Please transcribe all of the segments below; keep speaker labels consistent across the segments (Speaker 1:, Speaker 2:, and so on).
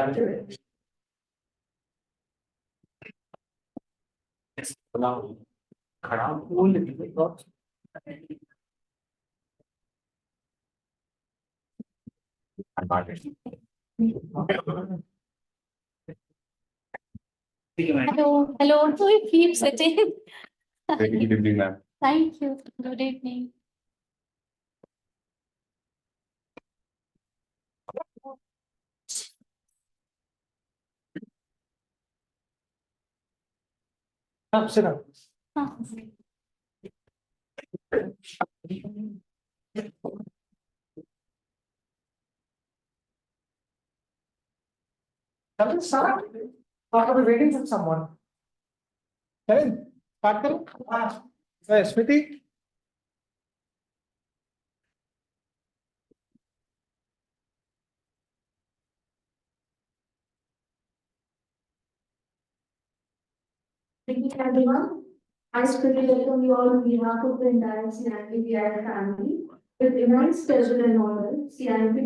Speaker 1: Hello, hello. So you keep sitting.
Speaker 2: Very good evening, ma'am.
Speaker 1: Thank you. Good evening.
Speaker 3: Sit down.
Speaker 1: Ah,
Speaker 3: Kevin, start. Thought we're waiting for someone. Kevin, start करो. Smriti.
Speaker 4: Good evening, everyone. I strongly welcome you all on behalf of the entire CIMP family. With immense pleasure and honor, CIMP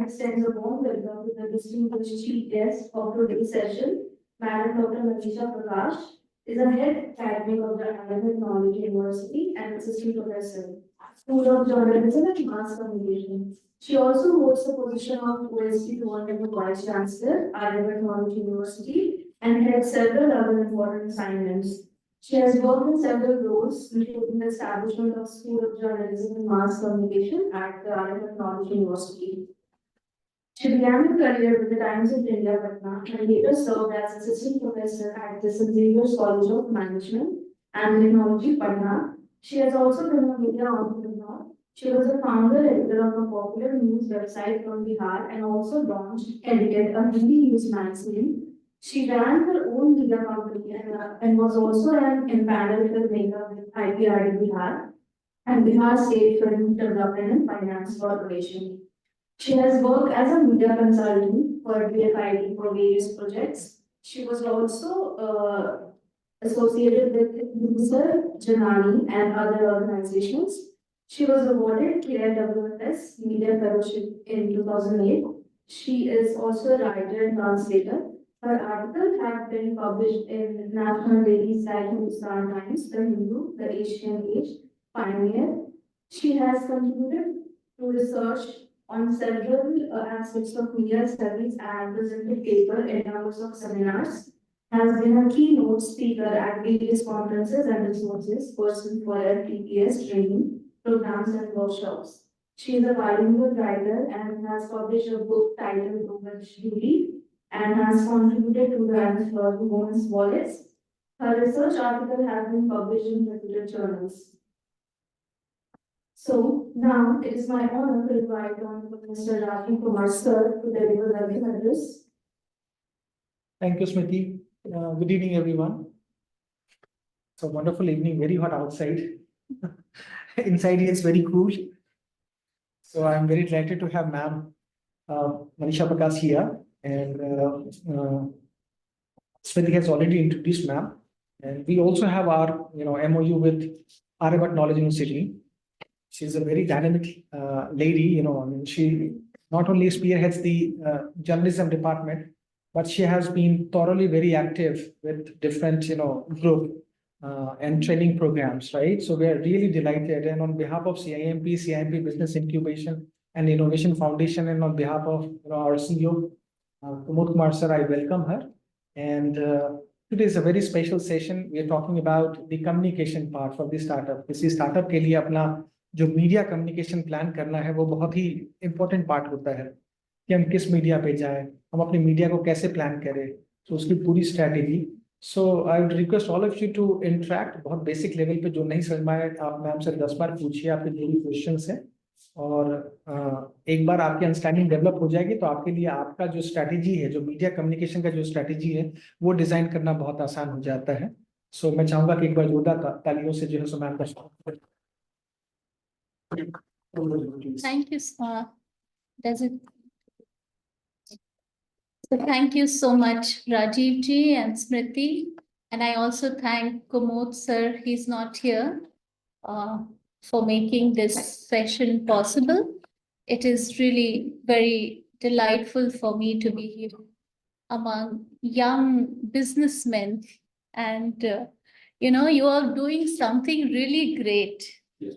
Speaker 4: extends a warm welcome to the distinguished chief guest of today's session, Madam Dr. Manisha Prakash, is a head academic of the Arabic Knowledge University and assistant professor, School of Journalism and Mass Communication. She also holds the position of OSC 200 Vice Chancellor, Arabic Knowledge University, and had several other important assignments. She has worked in several roles, including the establishment of School of Journalism and Mass Communication at the Arabic Knowledge University. She began her career with the Times of India, Patna, and later served as assistant professor at the St. Xavier's College of Management and Technology, Patna. She has also been a media entrepreneur. She was a founder editor of a popular news website from Bihar and also edited a Hindi news magazine. She ran her own media company and was also an empaneled filmmaker with IPRD Bihar and Bihar State Film Development and Finance Corporation. She has worked as a media consultant for BFID for various projects. She was also associated with Mr. Janani and other organizations. She was awarded KIWFS Media Fellowship in 2008. She is also a writer and translator. Her articles have been published in national dailies like Hindustan Times, The Hindu, The Asian Age, Pioneer. She has contributed to research on several aspects of media studies and presented paper in numbers of seminars. Has been a keynote speaker at various conferences and resources person for FTPS training, programs, and workshops. She is a bilingual writer and has published a book titled Women's Duty and has contributed to the anthology Women's Wallets. Her research article has been published in reputed journals. So now it is my honor to invite on Mr. Rajiv Kumar Sir to deliver the welcome address.
Speaker 3: Thank you, Smriti. Good evening, everyone. It's a wonderful evening, very hot outside. Inside here it's very cool. So I'm very delighted to have Ma'am Manisha Prakash here. And Smriti has already introduced Ma'am. And we also have our MOU with Aryavat Knowledge University. She's a very dynamic lady, I mean, she not only spearheads the journalism department, but she has been thoroughly very active with different, group and training programs, right? So we are really delighted. And on behalf of CIMP Business Incubation and Innovation Foundation, and on behalf of our CEO, Pramod Kumar sir, I welcome her. And today is a very special session. We are talking about the communication part for the startup. किसी startup के लिए अपना जो media communication plan करना है वो बहुत ही important part होता है कि हम किस मीडिया पे जाएं, हम अपनी मीडिया को कैसे प्लान करें, तो उसकी पूरी strategy. So I would request all of you to interact. बहुत बेसिक लेवल पे जो नहीं समझ में आए आप मैम से 10 बार पूछिए, आपके जो भी क्वेश्चंस हैं, और एक बार आपकी अंडरस्टैंडिंग डेवलप हो जाएगी तो आपके लिए आपका जो स्ट्रैटेजी है, जो मीडिया कम्युनिकेशन का जो स्ट्रैटेजी है, वो डिजाइन करना बहुत आसान हो जाता है. सो मैं चाहूंगा कि एक बार जोरदार तालियों से जो है सो मैम का
Speaker 1: thank you, sir. Does it? So thank you so much, Rajiv ji and Smriti. And I also thank Kumod sir, he's not here, for making this session possible. It is really very delightful for me to be here. among young businessmen, and you are doing something really great.
Speaker 2: Yes.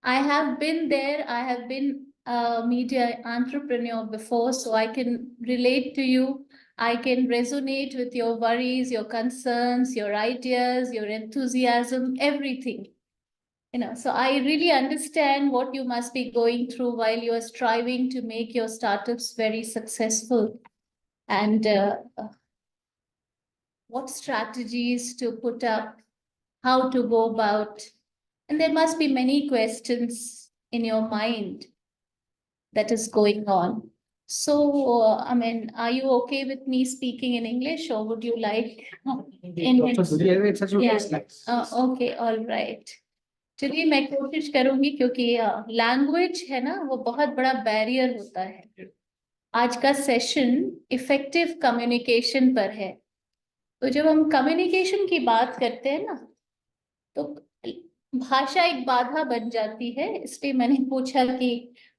Speaker 1: I have been there. I have been a media entrepreneur before, so I can relate to you. I can resonate with your worries, your concerns, your ideas, your enthusiasm, everything. So I really understand what you must be going through while you are striving to make your startups very successful, and what strategies to put up, how to go about. And there must be many questions in your mind that is going on. So, are you okay with me speaking in English, or would you like Indian?
Speaker 3: It's such a
Speaker 1: Yeah.
Speaker 3: nice.
Speaker 1: Okay, all right. चलिए मैं कोशिश करूंगी, क्योंकि language है ना, वो बहुत बड़ा बैरियर होता है। आज का सेशन इफेक्टिव कम्युनिकेशन पर है। तो जब हम कम्युनिकेशन की बात करते हैं ना, तो भाषा एक बाधा बन जाती है। इसलिए मैंने पूछा कि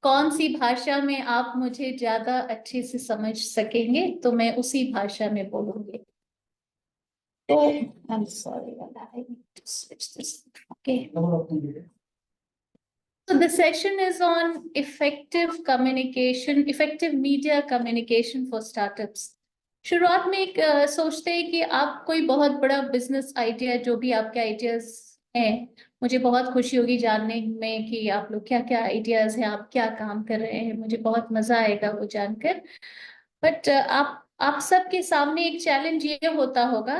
Speaker 1: कौन सी भाषा में आप मुझे ज्यादा अच्छे से समझ सकेंगे, तो मैं उसी भाषा में बोलूंगी। तो I am sorry, I need to switch this. Okay, so the session is on effective communication, effective media communication for startups. शुरुआत में एक सोचते हैं कि आप कोई बहुत बड़ा बिजनेस आइडिया, जो भी आपके आइडियाज हैं, मुझे बहुत खुशी होगी जानने में कि आप लोग क्या क्या आइडियाज हैं, आप क्या काम कर रहे हैं, मुझे बहुत मजा आएगा वो जानकर। बट आप सबके सामने एक चैलेंज ये होता होगा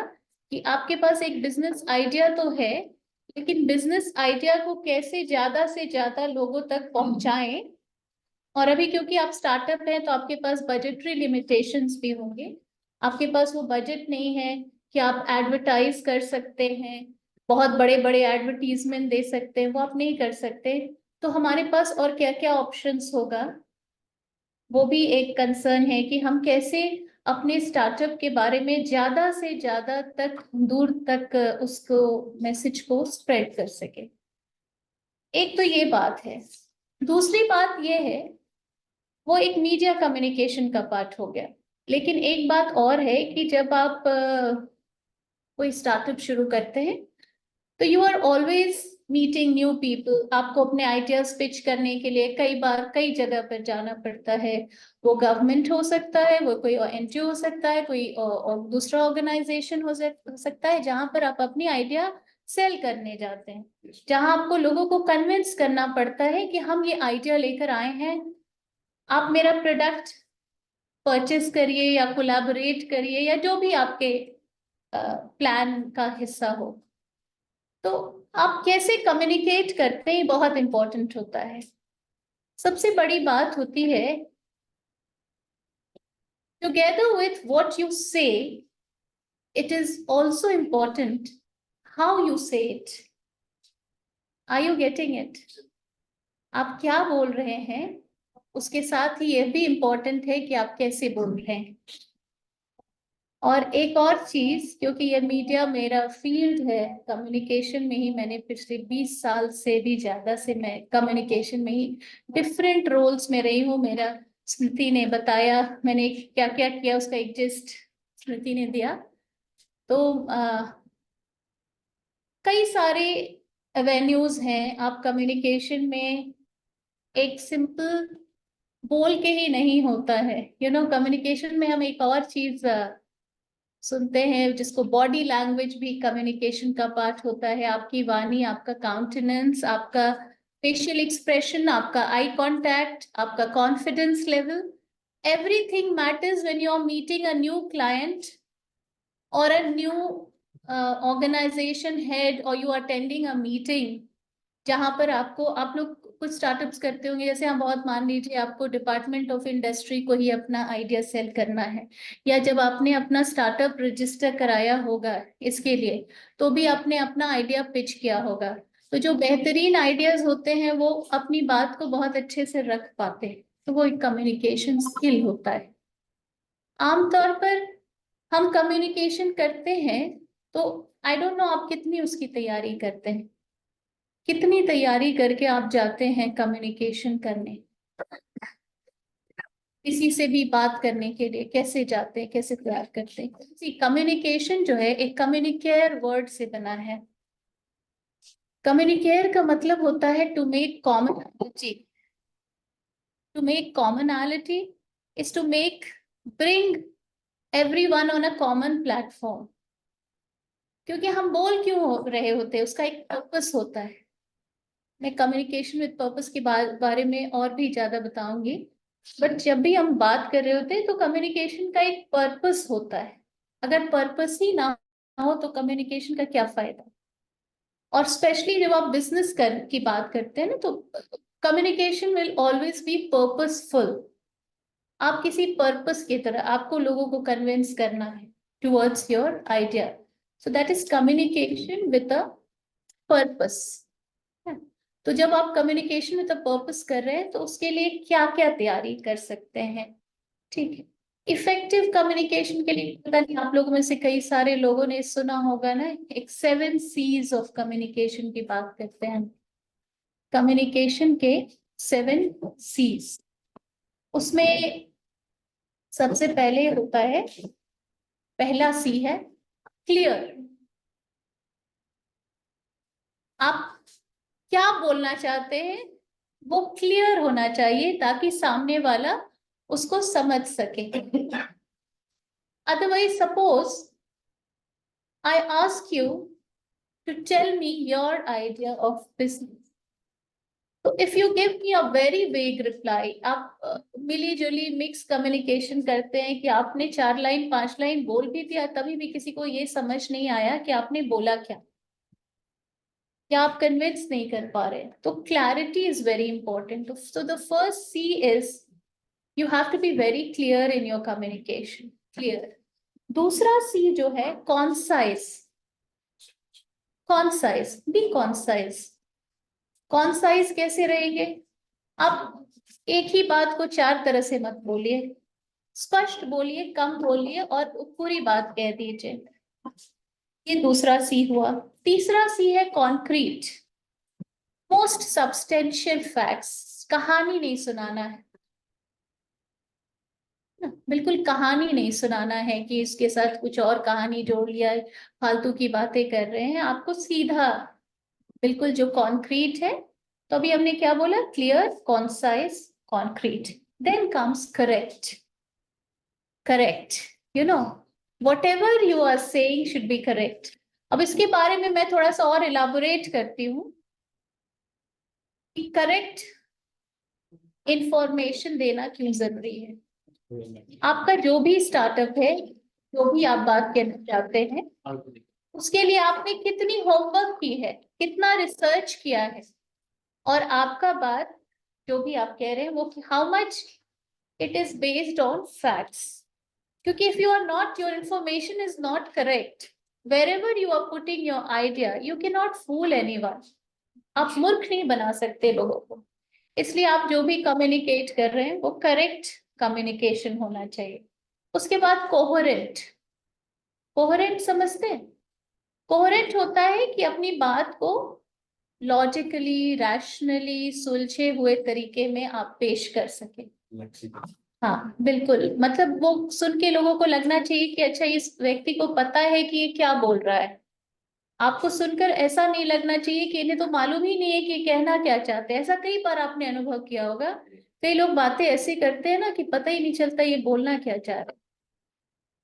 Speaker 1: कि आपके पास एक बिजनेस आइडिया तो है, लेकिन बिजनेस आइडिया को कैसे ज्यादा से ज्यादा लोगों तक पहुंचाएं। और अभी क्योंकि आप स्टार्टअप हैं, तो आपके पास बजटरी लिमिटेशंस भी होंगे। आपके पास वो बजट नहीं है कि आप एडवर्टाइज कर सकते हैं, बहुत बड़े बड़े एडवर्टीजमेंट दे सकते हैं, वो आप नहीं कर सकते। तो हमारे पास और क्या क्या ऑप्शंस होगा, वो भी एक कंसर्न है कि हम कैसे अपने स्टार्टअप के बारे में ज्यादा से ज्यादा तक, दूर तक उसको, मैसेज को स्प्रेड कर सके। एक तो ये बात है। दूसरी बात ये है, वो एक मीडिया कम्युनिकेशन का पार्ट हो गया। लेकिन एक बात और है कि जब आप कोई स्टार्टअप शुरू करते हैं, तो you are always meeting new people. आपको अपने आइडियाज पिच करने के लिए कई बार कई जगह पर जाना पड़ता है। वो गवर्नमेंट हो सकता है, वो कोई एनजीओ हो सकता है, कोई और दूसरा ऑर्गेनाइजेशन हो सकता है, जहां पर आप अपनी आइडिया सेल करने जाते हैं, जहां आपको लोगों को कन्विंस करना पड़ता है कि हम ये आइडिया लेकर आए हैं, आप मेरा प्रोडक्ट परचेस करिए या कोलैबोरेट करिए, या जो भी आपके प्लान का हिस्सा हो। तो आप कैसे कम्युनिकेट करते हैं, बहुत इंपॉर्टेंट होता है। सबसे बड़ी बात होती है, together with what you say, it is also important how you say it. Are you getting it? आप क्या बोल रहे हैं, उसके साथ ही यह भी इम्पोर्टेंट है कि आप कैसे बोल रहे हैं। और एक और चीज, क्योंकि ये मीडिया मेरा फील्ड है, कम्युनिकेशन में ही मैंने पिछले 20 साल से भी ज्यादा से मैं कम्युनिकेशन में ही डिफरेंट रोल्स में रही हूँ। मेरा स्मृति ने बताया मैंने क्या क्या किया, उसका एक जिस्ट स्मृति ने दिया। तो कई सारे एवेन्यूज हैं। आप कम्युनिकेशन में एक सिंपल बोल के ही नहीं होता है। कम्युनिकेशन में हम एक और चीज सुनते हैं, जिसको बॉडी लैंग्वेज भी कम्युनिकेशन का पार्ट होता है। आपकी वाणी, आपका काउंटेनेंस, आपका फेशियल एक्सप्रेशन, आपका आई कांटेक्ट, आपका confidence level, everything matters when you are meeting a new client और अ न्यू ऑर्गेनाइजेशन हेड, और you are attending a meeting जहां पर आप लोग कुछ स्टार्टअप्स करते होंगे। जैसे हम बहुत, मान लीजिए आपको डिपार्टमेंट ऑफ इंडस्ट्री को ही अपना आइडिया सेल करना है, या जब आपने अपना स्टार्टअप रजिस्टर कराया होगा इसके लिए, तो भी आपने अपना आइडिया पिच किया होगा। तो जो बेहतरीन आइडियाज होते हैं, वो अपनी बात को बहुत अच्छे से रख पाते हैं। तो वो एक कम्युनिकेशन स्किल होता है। आमतौर पर हम कम्युनिकेशन करते हैं, तो आई डोंट नो आप कितनी उसकी तैयारी करते हैं, कितनी तैयारी करके आप जाते हैं कम्युनिकेशन करने। किसी से भी बात करने के लिए कैसे जाते हैं, कैसे तैयार करते हैं। कम्युनिकेशन जो है एक कम्युनिकेयर वर्ड से बना है। कम्युनिकेयर का मतलब होता है to make commonality. To make commonality is to make bring everyone on a common platform. क्योंकि हम बोल क्यों रहे होते हैं, उसका एक पर्पस होता है। मैं कम्युनिकेशन विद पर्पस के बारे में और भी ज्यादा बताऊंगी, बट जब भी हम बात कर रहे होते हैं तो कम्युनिकेशन का एक पर्पस होता है। अगर पर्पस ही ना हो तो कम्युनिकेशन का क्या फायदा। और स्पेशली जब आप बिजनेस की बात करते हैं ना, तो communication will always be purposeful. आप किसी पर्पस की तरह, आपको लोगों को कन्विंस करना है towards your idea, so that is communication with a purpose. तो जब आप कम्युनिकेशन विद अ पर्पस कर रहे हैं तो उसके लिए क्या क्या तैयारी कर सकते हैं, ठीक है। इफेक्टिव कम्युनिकेशन के लिए पता नहीं आप लोगों में से कई सारे लोगों ने सुना होगा ना, एक 7 C's ऑफ कम्युनिकेशन की बात करते हैं। कम्युनिकेशन के 7 C's, उसमें सबसे पहले होता है, पहला सी है क्लियर। आप क्या बोलना चाहते हैं वो क्लियर होना चाहिए ताकि सामने वाला उसको समझ सके। Otherwise suppose I ask you to tell me your idea of business, तो if you give me a very vague reply, आप मिली जुली मिक्स कम्युनिकेशन करते हैं कि आपने 4 लाइन 5 लाइन बोल भी दिया, तभी भी किसी को ये समझ नहीं आया कि आपने बोला क्या, या आप कन्विंस नहीं कर पा रहे, तो clarity is very important. So the first C is you have to be very clear in your communication, clear. दूसरा सी जो है concise. Concise, be concise. Concise कैसे रहेंगे, आप एक ही बात को 4 तरह से मत बोलिए, स्पष्ट बोलिए, कम बोलिए और पूरी बात कह दीजिए। ये दूसरा सी हुआ। तीसरा सी है कॉन्क्रीट, मोस्ट सब्सटेंशियल फैक्ट्स। कहानी नहीं सुनाना है, बिल्कुल कहानी नहीं सुनाना है कि इसके साथ कुछ और कहानी जोड़ लिया है, फालतू की बातें कर रहे हैं। आपको सीधा बिल्कुल जो कॉन्क्रीट है, तो अभी हमने क्या बोला, clear, concise, concrete. Then comes correct. Correct, you know, whatever you are saying should be correct। अब इसके बारे में मैं थोड़ा सा और इलाबोरेट करती हूँ कि करेक्ट इंफॉर्मेशन देना क्यों जरूरी है। आपका जो भी स्टार्टअप है, जो भी आप बात कहना चाहते हैं, उसके लिए आपने कितनी होमवर्क की है, कितना रिसर्च किया है, और आपका बात जो भी आप कह रहे हैं वो how much it is based on facts. क्योंकि if you are not, your information is not correct, wherever you are putting your idea, you cannot fool anyone। आप मूर्ख नहीं बना सकते लोगों को। इसलिए आप जो भी कम्युनिकेट कर रहे हैं वो करेक्ट कम्युनिकेशन होना चाहिए। उसके बाद कोहेरेंट। कोहेरेंट समझते हैं, कोहेरेंट होता है कि अपनी बात को लॉजिकली, रैशनली, सुलझे हुए तरीके में आप पेश कर सके। हाँ बिल्कुल, मतलब वो सुन के लोगों को लगना चाहिए कि अच्छा इस व्यक्ति को पता है कि ये क्या बोल रहा है। आपको सुनकर ऐसा नहीं लगना चाहिए कि इन्हें तो मालूम ही नहीं है कि कहना क्या चाहते हैं। ऐसा कई बार आपने अनुभव किया होगा, कई लोग बातें ऐसी करते हैं ना कि पता ही नहीं चलता ये बोलना क्या चाह रहे।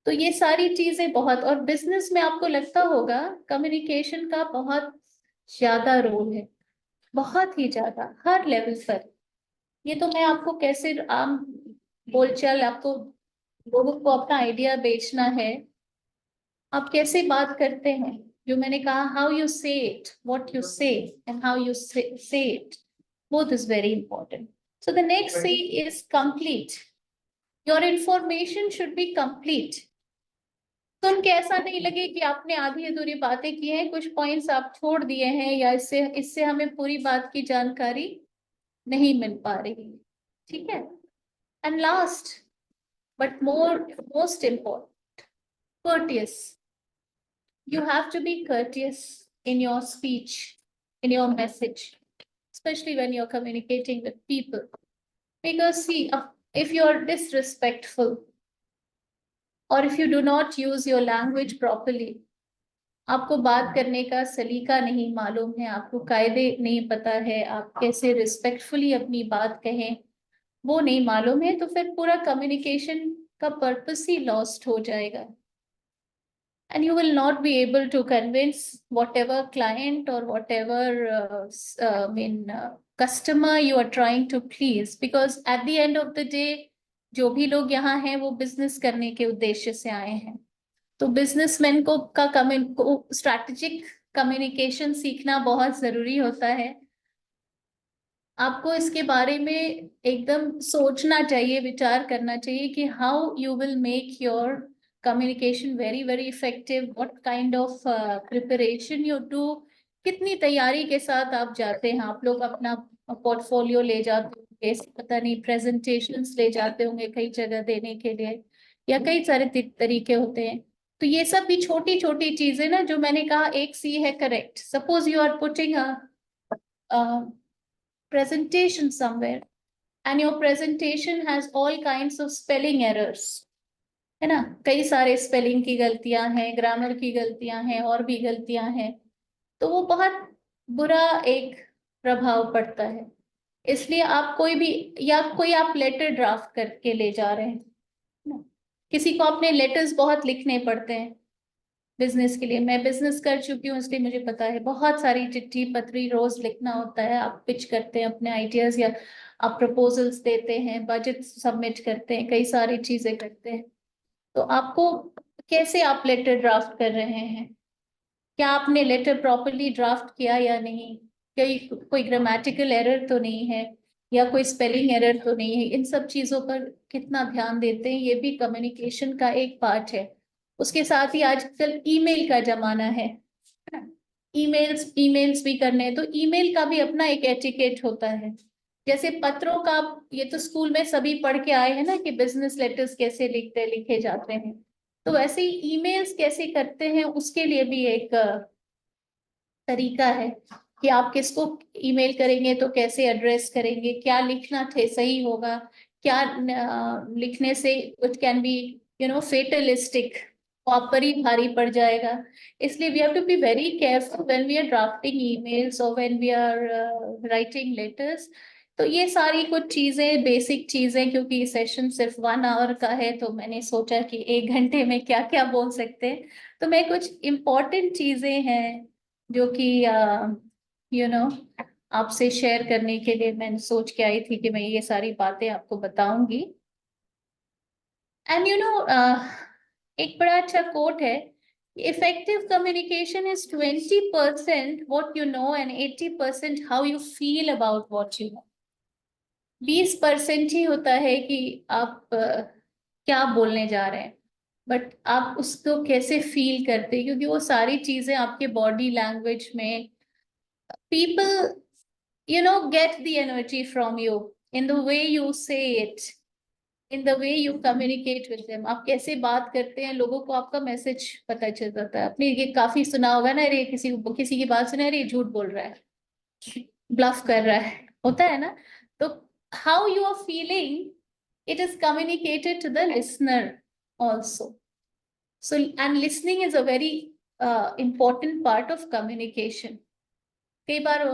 Speaker 1: तो ये सारी चीजें बहुत, और बिजनेस में आपको लगता होगा कम्युनिकेशन का बहुत ज्यादा रोल है, बहुत ही ज्यादा, हर लेवल पर। ये तो मैं आपको कैसे आम बोलचाल, आपको लोगों को अपना आइडिया बेचना है, आप कैसे बात करते हैं, जो मैंने कहा how you say it, what you से and how you say it, both is very important। So the next C is complete। Your information should be complete। सुन के ऐसा नहीं लगे कि आपने आधी अधूरी बातें की हैं, कुछ पॉइंट्स आप छोड़ दिए हैं, या इससे इससे हमें पूरी बात की जानकारी नहीं मिल पा रही, ठीक है। And last but most important, courteous। You have to be courteous in your speech, in your message, especially when you're communicating with people। Because see, if you are disrespectful or if you do not use your language properly, आपको बात करने का सलीका नहीं मालूम है, आपको कायदे नहीं पता है, आप कैसे रिस्पेक्टफुली अपनी बात कहें वो नहीं मालूम है, तो फिर पूरा कम्युनिकेशन का पर्पस ही लॉस्ट हो जाएगा. And you will not be able to convince whatever client or whatever customer you are trying to please, because at the end of the day जो भी लोग यहाँ हैं वो बिजनेस करने के उद्देश्य से आए हैं. तो बिजनेसमैन को स्ट्रैटेजिक कम्युनिकेशन सीखना बहुत जरूरी होता है. आपको इसके बारे में एकदम सोचना चाहिए, विचार करना चाहिए कि how you will make your communication very effective, what kind of preparation you do, कितनी तैयारी के साथ आप जाते हैं. आप लोग अपना पोर्टफोलियो ले जाते होंगे, पता नहीं प्रेजेंटेशंस ले जाते होंगे कई जगह देने के लिए, या कई सारे तरीके होते हैं. तो ये सब भी छोटी छोटी चीजें ना, जो मैंने कहा एक सी है correct. Suppose you are putting a presentation somewhere and your presentation has all kinds of spelling errors, है ना, कई सारे स्पेलिंग की गलतियां हैं, ग्रामर की गलतियां हैं, और भी गलतियां हैं, तो वो बहुत बुरा एक प्रभाव पड़ता है. इसलिए आप कोई भी, या कोई आप लेटर ड्राफ्ट करके ले जा रहे हैं ना, किसी को अपने लेटर्स बहुत लिखने पड़ते हैं बिजनेस के लिए. मैं बिजनेस कर चुकी हूँ इसलिए मुझे पता है, बहुत सारी चिट्ठी पत्री रोज लिखना होता है. आप पिच करते हैं अपने आइडियाज, या आप प्रपोजल्स देते हैं, बजट सबमिट करते हैं, कई सारी चीजें करते हैं. तो आपको कैसे आप लेटर ड्राफ्ट कर रहे हैं, क्या आपने लेटर प्रॉपरली ड्राफ्ट किया या नहीं, कोई ग्रामेटिकल एरर तो नहीं है, या कोई स्पेलिंग एरर तो नहीं है. इन सब चीजों पर कितना ध्यान देते हैं, ये भी कम्युनिकेशन का एक पार्ट है. उसके साथ ही आजकल ईमेल का जमाना है, ईमेल्स भी करने हैं, तो ईमेल का भी अपना एक एटिकेट होता है. जैसे पत्रों का, ये तो स्कूल में सभी पढ़ के आए हैं ना कि बिजनेस लेटर्स कैसे लिखे जाते हैं, तो वैसे ही ईमेल्स कैसे करते हैं उसके लिए भी एक तरीका है कि आप किसको ईमेल करेंगे तो कैसे एड्रेस करेंगे, क्या लिखना सही होगा, क्या लिखने से इट कैन बी फेटलिस्टिक, आप पर ही भारी पड़ जाएगा. इसलिए we have to be very careful when we are drafting emails और when we are writing letters. तो ये सारी कुछ चीजें, बेसिक चीजें, क्योंकि सेशन सिर्फ 1 आवर का है तो मैंने सोचा कि 1 घंटे में क्या क्या बोल सकते हैं. तो मैं कुछ इम्पोर्टेंट चीजें हैं जो कि आपसे शेयर करने के लिए मैंने सोच के आई थी कि मैं ये सारी बातें आपको बताऊंगी. एंड एक बड़ा अच्छा कोट है, effective communication is 20% what you know and 80% how you feel about what you know. 20% ही होता है कि आप क्या बोलने जा रहे हैं, बट आप उसको कैसे फील करते हैं, क्योंकि वो सारी चीजें आपके बॉडी लैंग्वेज में, people get the energy from you in the way you say it, in the way you communicate with them. आप कैसे बात करते हैं, लोगों को आपका मैसेज पता चल जाता है. आपने ये काफी सुना होगा ना, अरे किसी की बात सुने, अरे झूठ बोल रहा है, ब्लफ कर रहा है, होता है ना. तो how you are feeling, it is communicated to the listener also. So and listening is a very important part of communication. कई बार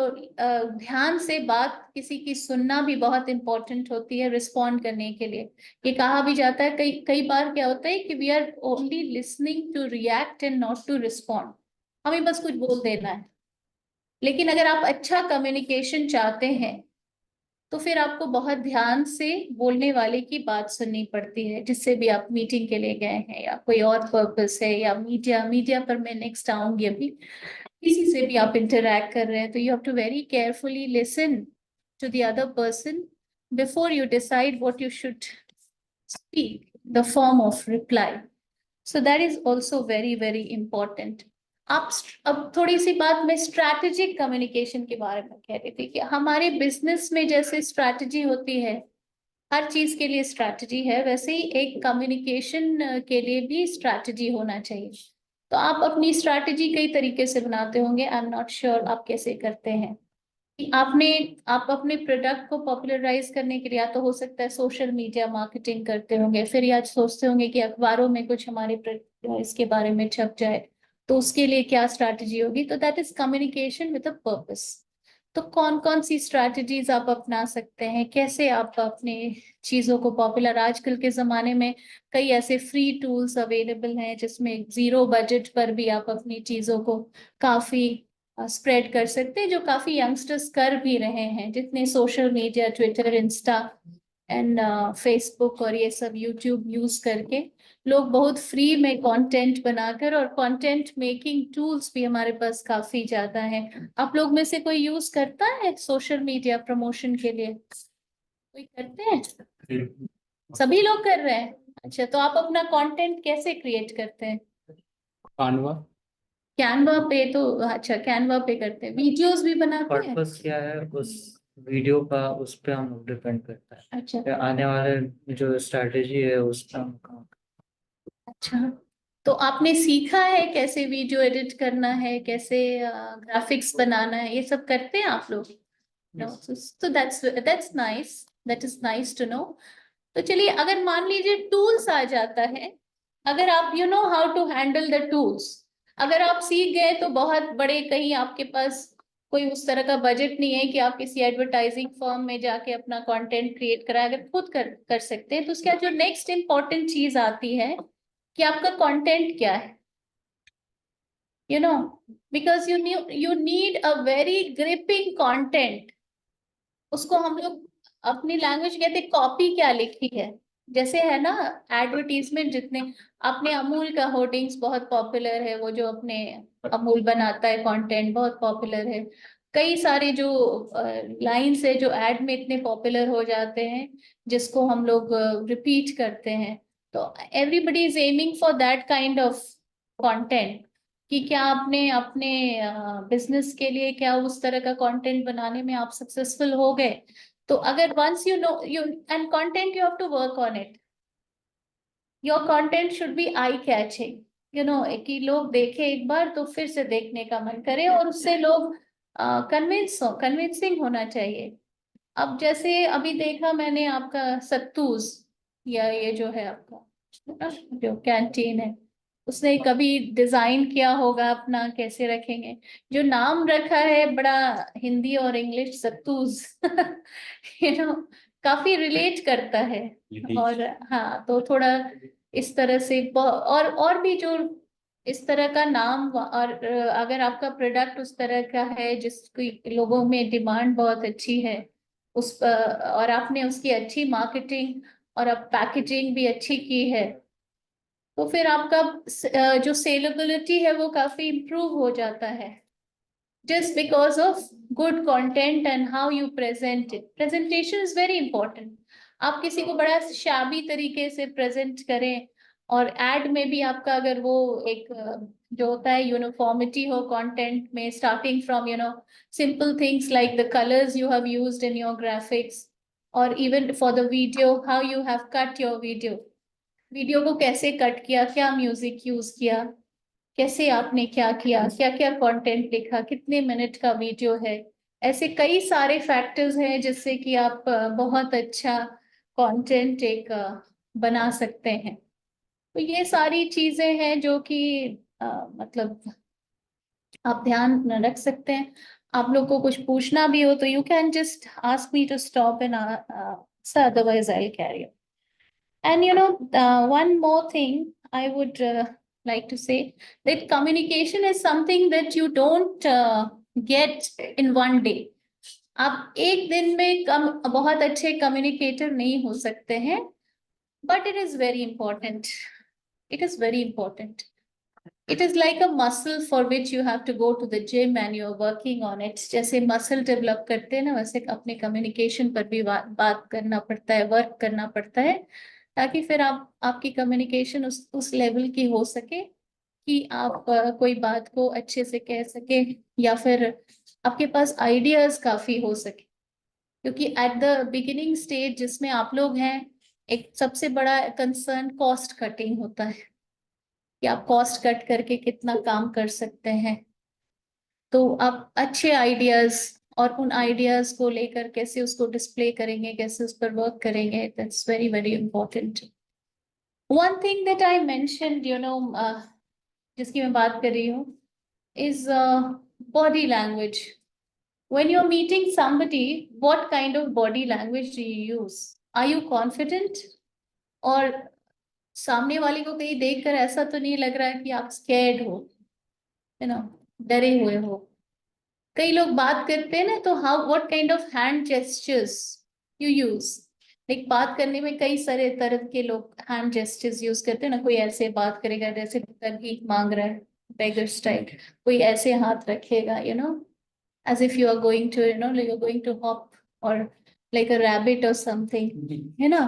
Speaker 1: ध्यान से बात किसी की सुनना भी बहुत इंपॉर्टेंट होती है रिस्पॉन्ड करने के लिए. ये कहा भी जाता है, कई बार क्या होता है कि we are only listening to react and not to respond. हमें बस कुछ बोल देना है. लेकिन अगर आप अच्छा कम्युनिकेशन चाहते हैं तो फिर आपको बहुत ध्यान से बोलने वाले की बात सुननी पड़ती है, जिससे भी आप मीटिंग के लिए गए हैं या कोई और पर्पस है, या मीडिया पर मैं नेक्स्ट आऊंगी. अभी किसी से भी आप इंटरैक्ट कर रहे हैं तो you have to very carefully listen to the other person before you decide what you should speak, the form of reply. So that is also very important. आप अब थोड़ी सी बात मैं स्ट्रैटेजिक कम्युनिकेशन के बारे में कह रही थी कि हमारे बिजनेस में जैसे स्ट्रैटेजी होती है, हर चीज के लिए स्ट्रैटेजी है, वैसे ही एक कम्युनिकेशन के लिए भी स्ट्रैटेजी होना चाहिए. तो आप अपनी स्ट्रैटेजी कई तरीके से बनाते होंगे, आई एम नॉट श्योर आप कैसे करते हैं. कि आप अपने प्रोडक्ट को पॉपुलराइज करने के लिए या तो हो सकता है सोशल मीडिया मार्केटिंग करते होंगे, फिर या सोचते होंगे कि अखबारों में कुछ हमारे इसके बारे में छप जाए, तो उसके लिए क्या स्ट्रैटेजी होगी। तो that is communication with a purpose. तो कौन कौन सी स्ट्रैटेजीज आप अपना सकते हैं, कैसे आप अपने चीजों को पॉपुलर, आजकल के जमाने में कई ऐसे फ्री टूल्स अवेलेबल हैं जिसमें जीरो बजट पर भी आप अपनी चीजों को काफी स्प्रेड कर सकते हैं, जो काफी यंगस्टर्स कर भी रहे हैं, जितने social media, Twitter, Insta and Facebook और ये सब यूट्यूब यूज करके लोग बहुत फ्री में कंटेंट बनाकर, और कंटेंट मेकिंग टूल्स भी हमारे पास काफी ज्यादा हैं। आप लोग में से कोई यूज करता है सोशल मीडिया प्रमोशन के लिए? कोई करते हैं? सभी लोग कर रहे हैं? अच्छा, तो आप अपना कंटेंट कैसे क्रिएट करते हैं?
Speaker 5: कानवा।
Speaker 1: कैनवा पे? तो अच्छा, कैनवा पे करते हैं। वीडियोस भी बनाते हैं?
Speaker 5: पर्पस क्या है उस वीडियो का, उस पे हम डिपेंड करता है।
Speaker 1: अच्छा
Speaker 5: या आने वाले जो स्ट्रैटेजी है उस पे हम काम।
Speaker 1: अच्छा, तो आपने सीखा है कैसे वीडियो एडिट करना है, कैसे ग्राफिक्स बनाना है, ये सब करते हैं आप लोग? नो, तो that's nice, that is nice to know. तो चलिए, अगर मान लीजिए टूल्स आ जाता है, अगर आप you know how to handle the tools, अगर आप सीख गए तो बहुत बड़े, कहीं आपके पास कोई उस तरह का बजट नहीं है कि आप किसी एडवर्टाइजिंग फर्म में जाके अपना कंटेंट क्रिएट कराएं, अगर खुद कर सकते हैं, तो उसका जो नेक्स्ट इंपॉर्टेंट चीज आती है कि आपका कंटेंट क्या है, you no, because you need a very gripping content. उसको हम लोग अपनी लैंग्वेज कहते हैं कॉपी क्या लिखी है, जैसे है ना एडवर्टीजमेंट, जितने अपने अमूल का होर्डिंग्स बहुत पॉपुलर है, वो जो अपने अमूल बनाता है कंटेंट बहुत पॉपुलर है। कई सारे जो लाइंस है जो एड में इतने पॉपुलर हो जाते हैं, जिसको हम लोग रिपीट करते हैं। तो everybody is aiming for that kind of content, कि क्या आपने अपने बिजनेस के लिए क्या उस तरह का कंटेंट बनाने में आप सक्सेसफुल हो गए? तो अगर once you know you and content, you have to work on it. Your content should be eye catching, you know, कि लोग देखे एक बार तो फिर से देखने का मन करे, और उससे लोग कन्विंसिंग होना चाहिए। अब जैसे अभी देखा मैंने आपका सत्तूज, या ये जो है आपका जो कैंटीन है, उसने कभी डिजाइन किया होगा अपना कैसे रखेंगे, जो नाम रखा है बड़ा हिंदी और इंग्लिश, सत्तूज यू नो, काफी रिलेट करता है। और हाँ, तो थोड़ा इस तरह से और भी जो इस तरह का नाम, और अगर आपका प्रोडक्ट उस तरह का है जिसकी लोगों में डिमांड बहुत अच्छी है, उस और आपने उसकी अच्छी मार्केटिंग और अब पैकेजिंग भी अच्छी की है, तो फिर आपका जो सेलेबिलिटी है वो काफी इम्प्रूव हो जाता है, just because of good content and how you present it. Presentation is very important. आप किसी को बड़ा शाबी तरीके से प्रेजेंट करें, और एड में भी आपका अगर वो एक जो होता है यूनिफॉर्मिटी हो कंटेंट में, starting from you know simple things like the colours you have used in your graphics, और even for the video how you have cut your video को कैसे कट किया, क्या म्यूजिक यूज किया, कैसे आपने क्या किया, क्या क्या कंटेंट लिखा, कितने मिनट का वीडियो है, ऐसे कई सारे फैक्टर्स हैं जिससे कि आप बहुत अच्छा कंटेंट एक बना सकते हैं। तो ये सारी चीजें हैं जो कि मतलब आप ध्यान रख सकते हैं। आप लोग को कुछ पूछना भी हो तो you can just ask me to stop and otherwise I will carry on. And you know, one more thing I would like to say, that communication is something that you don't get in one day. आप एक दिन में बहुत अच्छे communicator नहीं हो सकते हैं, but it is very important. It is very important. It is like a muscle for which you have to go to the gym and you are working on it. जैसे मसल डेवलप करते हैं ना, वैसे अपने communication पर भी बात करना पड़ता है, वर्क करना पड़ता है, ताकि फिर आपकी कम्युनिकेशन उस लेवल की हो सके कि आप कोई बात को अच्छे से कह सके, या फिर आपके पास आइडियाज काफी हो सके। क्योंकि एट द बिगिनिंग स्टेज जिसमें आप लोग हैं, एक सबसे बड़ा कंसर्न कॉस्ट कटिंग होता है, कि आप कॉस्ट कट करके कितना काम कर सकते हैं। तो आप अच्छे आइडियाज और उन आइडियाज को लेकर कैसे उसको डिस्प्ले करेंगे, कैसे उस पर वर्क करेंगे, that's very very important. One thing that I mentioned, जिसकी मैं बात कर रही हूँ, is body language. When you're meeting somebody, what kind of body language do you use? Are you confident? और सामने वाले को कहीं देखकर ऐसा तो नहीं लग रहा है कि आप scared हो, डरे हुए हो। कई लोग बात करते हैं ना, तो what kind of hand gestures you use? Like बात करने में कई सारे तरह के लोग हैंड जेस्चर्स यूज करते हैं ना। कोई ऐसे बात करेगा जैसे भीख मांग रहा है, बेगर स्टाइल। कोई ऐसे हाथ रखेगा, as if you are going to, like you're going to hop or like a rabbit or something, है ना।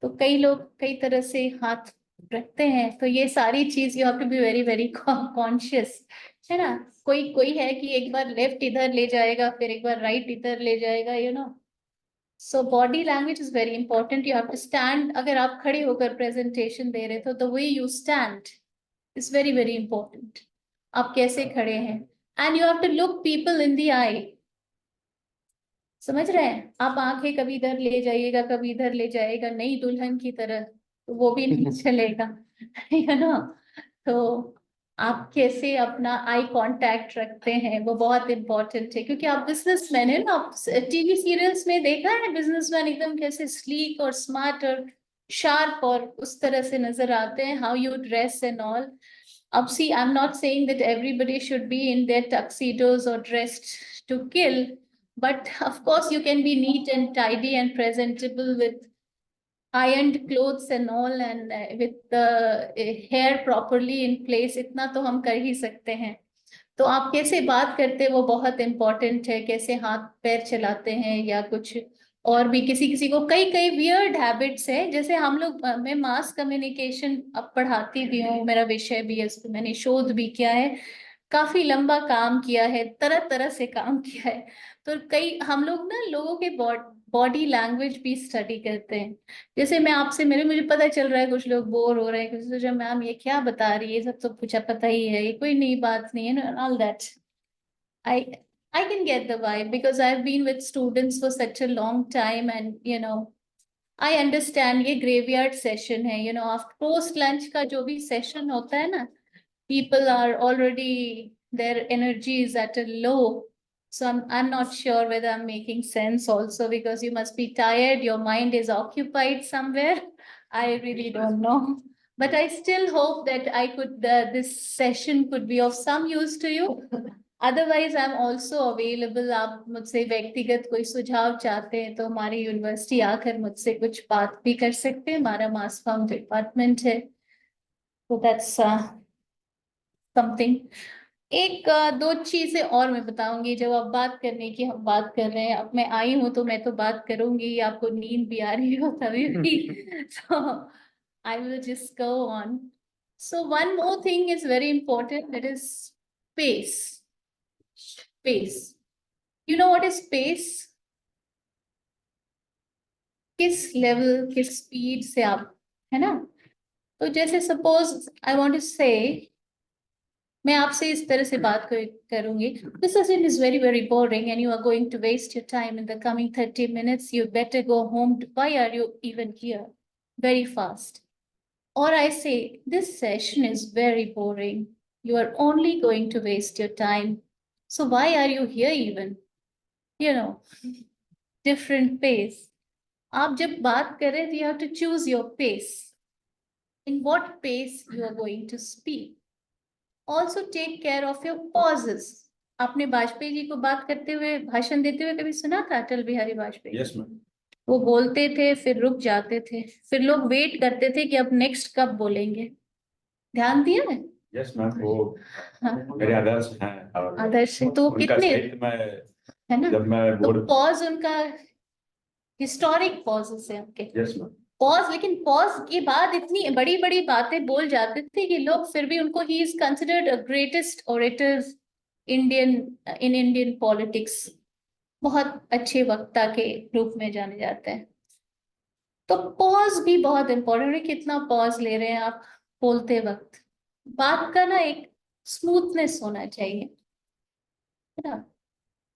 Speaker 1: तो कई लोग कई तरह से हाथ रखते हैं, तो ये सारी चीज you have to be very very conscious, है ना। कोई है कि एक बार लेफ्ट इधर ले जाएगा, फिर एक बार राइट इधर ले जाएगा, so body language is very important. You have to stand, अगर आप खड़े होकर प्रेजेंटेशन दे रहे थे, the way you stand is very very important. आप कैसे खड़े हैं, and you have to look people in the eye. समझ रहे हैं आप? आंखें कभी इधर ले जाइएगा, कभी इधर ले जाएगा, नई दुल्हन की तरह, तो वो भी नहीं चलेगा, है ना। तो आप कैसे अपना आई कांटेक्ट रखते हैं, वो बहुत इंपॉर्टेंट है, क्योंकि आप बिजनेसमैन है ना। आप टीवी सीरियल्स में देखा है बिजनेसमैन एकदम कैसे स्लीक और स्मार्ट और शार्प और उस तरह से नजर आते हैं, how you dress and all. अब see, I'm not saying that everybody should be in their tuxedos or dressed to kill, but of course you can be neat and tidy and presentable with ironed clothes and all, and with the hair properly in place, इतना तो हम कर ही सकते हैं। तो आप कैसे बात करते हैं वो बहुत इंपॉर्टेंट है, कैसे हाथ पैर चलाते हैं या कुछ और भी। किसी किसी को कई कई वियर्ड हैबिट्स है, जैसे हम लोग, मैं मास कम्युनिकेशन अब पढ़ाती भी हूँ, मेरा विषय भी है, इस पे मैंने शोध भी किया है, काफी लंबा काम किया है, तरह तरह से काम किया है। तो कई हम लोग ना लोगों के बॉडी लैंग्वेज भी स्टडी करते हैं। जैसे मैं आपसे मुझे पता चल रहा है कुछ लोग बोर हो रहे हैं, कुछ सोचा मैम ये क्या बता रही है, सब तो कुछ पता ही है, ये कोई नई बात नहीं है ना, all that. I can get the vibe because I've been with students for such a long time, and I understand ये graveyard session है, after post lunch का जो भी session होता है ना, people are already, their energy is at a low. So I'm not sure whether I'm making sense also, because you must be tired, your mind is occupied somewhere. I really don't know. But I still hope that this session could be of some use to you. Otherwise, I'm also available. आप मुझसे व्यक्तिगत कोई सुझाव चाहते हैं तो हमारी university आकर मुझसे कुछ बात भी कर सकते हैं, हमारा मास कॉम डिपार्टमेंट है। तो दैट्स समथिंग। एक दो चीजें और मैं बताऊंगी, जब आप बात करने की हम बात कर रहे हैं, अब मैं आई हूं तो मैं तो बात करूंगी, आपको नींद भी आ रही हो तभी भी। So I will just go on. So one more thing is very important, that is space. Space. You know what is space? किस लेवल किस स्पीड से आप, है ना। तो जैसे सपोज आई वांट टू से, मैं आपसे इस तरह से बात करूंगी, this session is very very boring and you are going to waste your time in the coming 30 minutes, you better go home. Why are you even here? Very fast. Or I say, this session is very boring, you are only going to waste your time, so why are you here even? Different pace. आप जब बात करें तो you have to choose your pace. In what pace you are going to speak. Also take care of your pauses. आपने वाजपेयी जी को बात करते हुए, भाषण देते हुए कभी सुना था? अटल बिहारी वाजपेयी।
Speaker 2: Yes, ma'am.
Speaker 1: वो बोलते थे, फिर रुक जाते थे, फिर लोग वेट करते थे कि अब नेक्स्ट कब बोलेंगे। ध्यान दिया है?
Speaker 2: Yes, ma'am. वो
Speaker 1: हाँ,
Speaker 2: मेरे आदर्श हैं और
Speaker 1: आदर्श है। तो
Speaker 2: उनका
Speaker 1: कितने,
Speaker 2: साहित्य में
Speaker 1: है ना,
Speaker 2: जब मैं
Speaker 1: तो
Speaker 2: बोर्ड।
Speaker 1: पॉज उनका हिस्टोरिक पॉजेस है उनके।
Speaker 2: Yes, ma'am.
Speaker 1: पॉज, लेकिन पॉज के बाद इतनी बड़ी बड़ी बातें बोल जाते थे कि लोग फिर भी उनको, he is considered a greatest orator Indian politics, बहुत अच्छे वक्ता के रूप में जाने जाते हैं। तो पॉज भी बहुत इंपॉर्टेंट है, कितना पॉज ले रहे हैं आप बोलते वक्त। बात का ना एक स्मूथनेस होना चाहिए, है ना।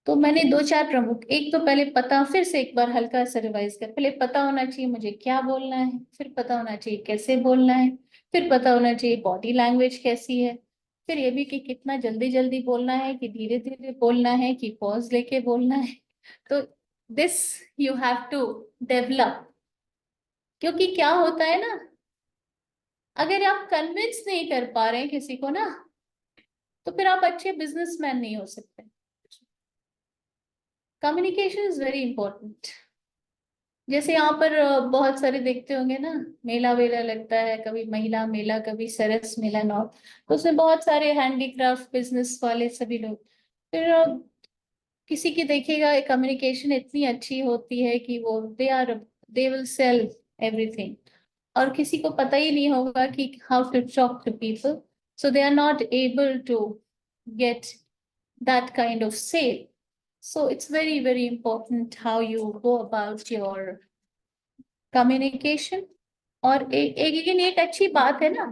Speaker 1: तो मैंने दो चार प्रमुख, एक तो पहले पता, फिर से एक बार हल्का सा रिवाइज कर, पहले पता होना चाहिए मुझे क्या बोलना है, फिर पता होना चाहिए कैसे बोलना है, फिर पता होना चाहिए बॉडी लैंग्वेज कैसी है, फिर ये भी कि कितना जल्दी जल्दी बोलना है कि धीरे धीरे बोलना है कि पॉज लेके बोलना है। तो this you have to develop, क्योंकि क्या होता है ना, अगर आप कन्विंस नहीं कर पा रहे हैं किसी को ना, तो फिर आप अच्छे बिजनेसमैन नहीं हो सकते। Communication is very important. जैसे यहाँ पर बहुत सारे देखते होंगे ना, मेला वेला लगता है, कभी महिला मेला, कभी सरस मेला नॉर्थ, तो उसमें बहुत सारे हैंडीक्राफ्ट बिजनेस वाले सभी लोग, फिर किसी की देखिएगा कम्युनिकेशन इतनी अच्छी होती है कि वो दे विल सेल एवरीथिंग, और किसी को पता ही नहीं होगा कि how to talk to people, so they are not able to get that kind of sale. So it's very, very important how you go about your communication. और एक अच्छी बात है ना,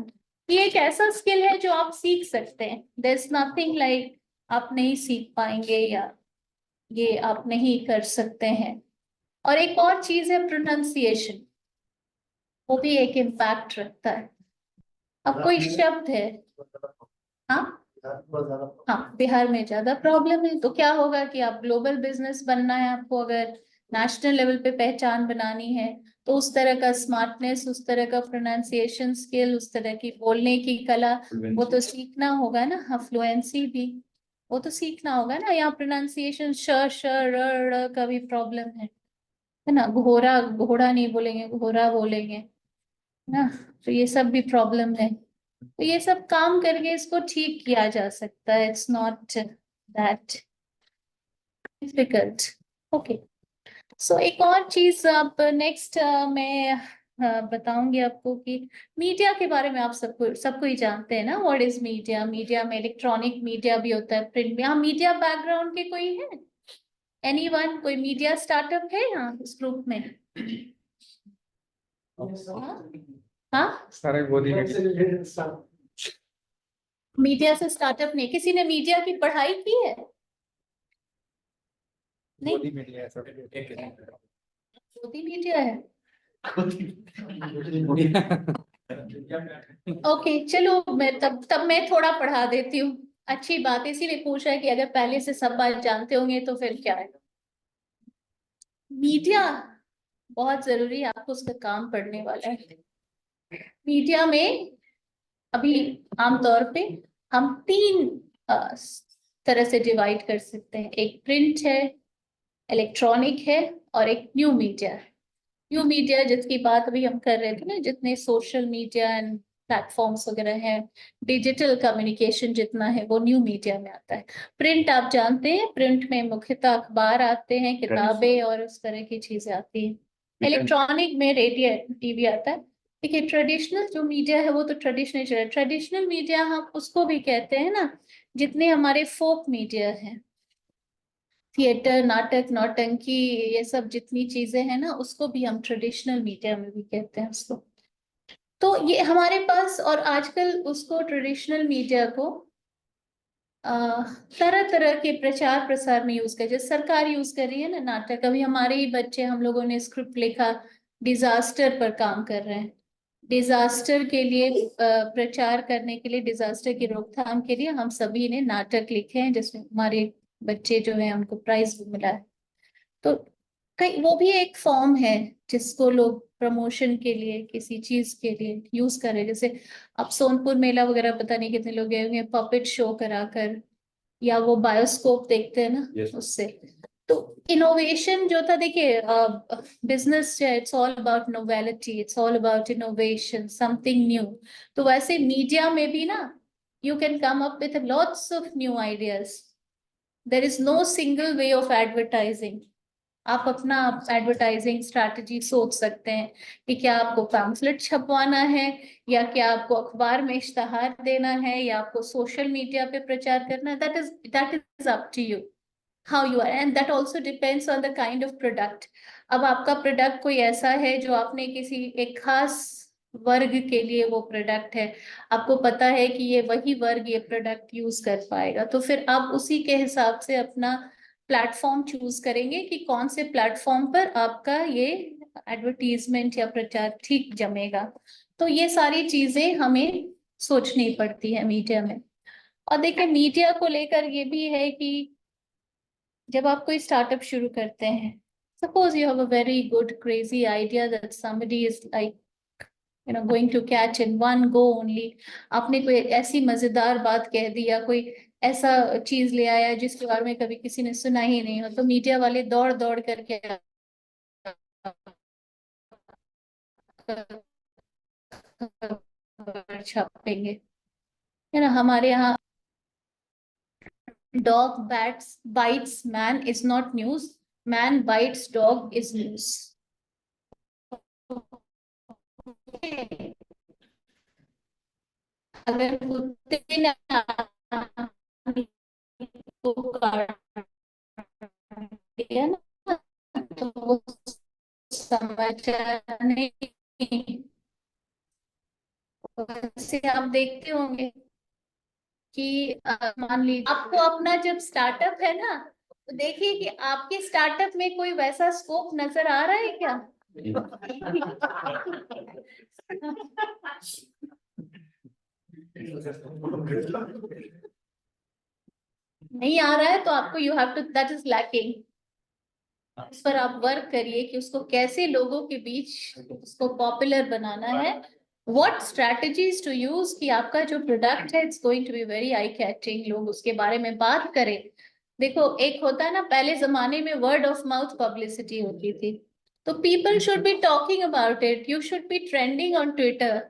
Speaker 1: ये एक ऐसा स्किल है जो आप सीख सकते हैं। There's nothing like आप नहीं सीख पाएंगे या ये आप नहीं कर सकते हैं। और एक और चीज है प्रोनाउंसिएशन, वो भी एक इम्पैक्ट रखता है। अब कोई शब्द है, हाँ हाँ, बिहार में ज्यादा प्रॉब्लम है, तो क्या होगा कि आप ग्लोबल बिजनेस बनना है आपको, अगर नेशनल लेवल पे पहचान बनानी है, तो उस तरह का स्मार्टनेस, उस तरह का प्रोनाउंसिएशन स्किल, उस तरह की बोलने की कला, वो तो सीखना होगा ना। हाँ, फ्लुएंसी भी वो तो सीखना होगा ना। यहाँ प्रोनाउंसिएशन श श र ड़ का भी प्रॉब्लम है ना, घोड़ा घोड़ा नहीं बोलेंगे, घोड़ा बोलेंगे ना, तो ये सब भी प्रॉब्लम है। तो ये सब काम करके इसको ठीक किया जा सकता है, it's not that difficult. Okay, so एक और चीज आप नेक्स्ट मैं बताऊंगी आपको कि मीडिया के बारे में आप सबको ही जानते हैं ना, व्हाट इज मीडिया। मीडिया में इलेक्ट्रॉनिक मीडिया भी होता है, प्रिंट में। यहाँ मीडिया बैकग्राउंड के कोई है, एनीवन, कोई मीडिया स्टार्टअप है यहाँ इस ग्रुप में? हाँ,
Speaker 3: सारे गोदी में
Speaker 1: मीडिया से स्टार्टअप नहीं, किसी ने मीडिया की पढ़ाई की है? नहीं,
Speaker 3: गोदी में लिया है सब।
Speaker 1: मोदी मीडिया है। ओके, चलो मैं तब मैं थोड़ा पढ़ा देती हूँ। अच्छी बात, इसीलिए पूछा है कि अगर पहले से सब बात जानते होंगे तो फिर क्या है। मीडिया बहुत जरूरी है, आपको उसका काम पढ़ने वाला है। मीडिया में अभी आमतौर पे हम तीन तरह से डिवाइड कर सकते हैं, एक प्रिंट है, इलेक्ट्रॉनिक है, और एक न्यू मीडिया है। न्यू मीडिया जिसकी बात अभी हम कर रहे थे ना, जितने सोशल मीडिया एंड प्लेटफॉर्म्स वगैरह हैं, डिजिटल कम्युनिकेशन जितना है, वो न्यू मीडिया में आता है। प्रिंट आप जानते हैं, प्रिंट में मुख्यतः अखबार आते हैं, किताबें और उस तरह की चीजें आती हैं। इलेक्ट्रॉनिक में रेडियो टीवी आता है। देखिए, ट्रेडिशनल जो मीडिया है वो तो ट्रेडिशनल मीडिया हम उसको भी कहते हैं ना, जितने हमारे फोक मीडिया हैं, थिएटर, नाटक, नौटंकी, ये सब जितनी चीजें हैं ना, उसको भी हम ट्रेडिशनल मीडिया में भी कहते हैं उसको। तो ये हमारे पास, और आजकल उसको ट्रेडिशनल मीडिया को तरह तरह के प्रचार प्रसार में यूज कर, जैसे सरकार यूज कर रही है ना नाटक। अभी हमारे ही बच्चे, हम लोगों ने स्क्रिप्ट लिखा, डिजास्टर पर काम कर रहे हैं। डिजास्टर के लिए प्रचार करने के लिए, डिजास्टर की रोकथाम के लिए हम सभी ने नाटक लिखे हैं, जिसमें हमारे बच्चे जो हैं उनको प्राइज भी मिला है। तो कई वो भी एक फॉर्म है जिसको लोग प्रमोशन के लिए, किसी चीज के लिए यूज कर रहे हैं। जैसे अब सोनपुर मेला वगैरह, पता नहीं कितने लोग गए होंगे, पपेट शो कराकर, या वो बायोस्कोप देखते हैं ना,
Speaker 2: Yes.
Speaker 1: उससे। तो इनोवेशन जो था, देखिए business it's all about novelty, it's all about innovation, something new. तो वैसे मीडिया में भी ना, you can come up with lots of new ideas. There is no single way of advertising. आप अपना एडवर्टाइजिंग स्ट्रैटेजी सोच सकते हैं कि क्या आपको पैम्फलेट छपवाना है, या क्या आपको अखबार में इश्तहार देना है, या आपको सोशल मीडिया पे प्रचार करना है। That is up to you how you are, and that also depends on the kind of product. अब आपका प्रोडक्ट कोई ऐसा है जो आपने किसी एक खास वर्ग के लिए वो प्रोडक्ट है, आपको पता है कि ये वही वर्ग ये प्रोडक्ट यूज कर पाएगा, तो फिर आप उसी के हिसाब से अपना प्लेटफॉर्म चूज करेंगे कि कौन से प्लेटफॉर्म पर आपका ये एडवर्टीजमेंट या प्रचार ठीक जमेगा। तो ये सारी चीजें हमें सोचनी पड़ती है मीडिया में। और देखिए मीडिया को लेकर ये भी है कि जब आप कोई स्टार्टअप शुरू करते हैं, suppose you have a very good crazy idea that somebody is like going to catch in one go only, आपने कोई ऐसी मजेदार बात कह दी या कोई ऐसा चीज ले आया जिसके बारे में कभी किसी ने सुना ही नहीं हो, तो मीडिया वाले दौड़ दौड़ करके छापेंगे, है ना। हमारे यहाँ dog bites man is not news, man bites dog is news। अगर कुत्ते ने को काट दिया ना तो वो समाचार नहीं। वैसे आप देखते होंगे कि मान लीजिए आपको अपना जब स्टार्टअप है ना, तो देखिए कि आपके स्टार्टअप में कोई वैसा स्कोप नजर आ रहा है क्या? नहीं आ रहा है तो आपको you have to, that is lacking. इस पर आप वर्क करिए कि उसको कैसे लोगों के बीच उसको पॉपुलर बनाना है, व्हाट स्ट्रैटेजीज टू यूज कि आपका जो प्रोडक्ट है it's going to be very eye catching, लोग उसके बारे में बात करें। देखो एक होता है ना, पहले जमाने में वर्ड ऑफ माउथ पब्लिसिटी होती थी, तो people should be talking about it, you should be trending on Twitter.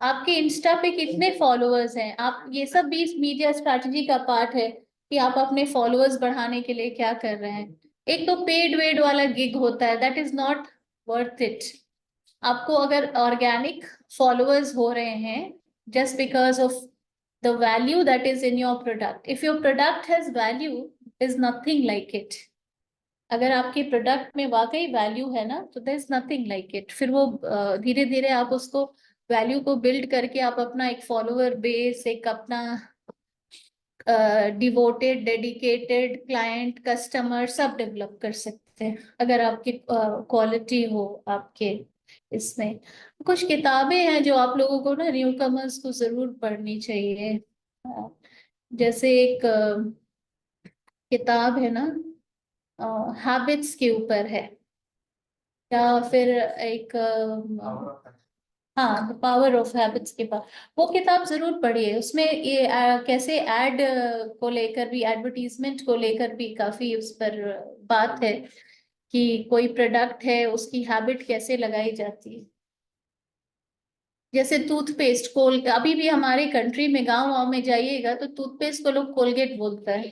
Speaker 1: आपके इंस्टा पे कितने फॉलोअर्स हैं, आप ये सब भी मीडिया स्ट्रैटेजी का पार्ट है कि आप अपने फॉलोअर्स बढ़ाने के लिए क्या कर रहे हैं। एक तो पेड वेड वाला गिग होता है, that is not worth it. आपको अगर ऑर्गेनिक फॉलोअर्स हो रहे हैं just because of the value that is in your product, if your product has value is nothing like it. अगर आपके प्रोडक्ट में वाकई वैल्यू है ना तो there is nothing like it. फिर वो धीरे धीरे आप उसको वैल्यू को बिल्ड करके आप अपना एक फॉलोअर बेस, एक अपना डिवोटेड डेडिकेटेड क्लाइंट कस्टमर सब डेवलप कर सकते हैं अगर आपकी क्वालिटी हो आपके इसमें। कुछ किताबें हैं जो आप लोगों को ना न्यू कमर्स को जरूर पढ़नी चाहिए। जैसे एक किताब है ना हैबिट्स के ऊपर है, या फिर एक हाँ द पावर ऑफ हैबिट्स के पास, वो किताब जरूर पढ़िए। उसमें ये कैसे एड को लेकर भी, एडवर्टीजमेंट को लेकर भी काफी उस पर बात है कि कोई प्रोडक्ट है उसकी हैबिट कैसे लगाई जाती है। जैसे टूथपेस्ट, अभी भी हमारे कंट्री में गांव में जाइएगा तो टूथपेस्ट को लोग कोलगेट बोलता है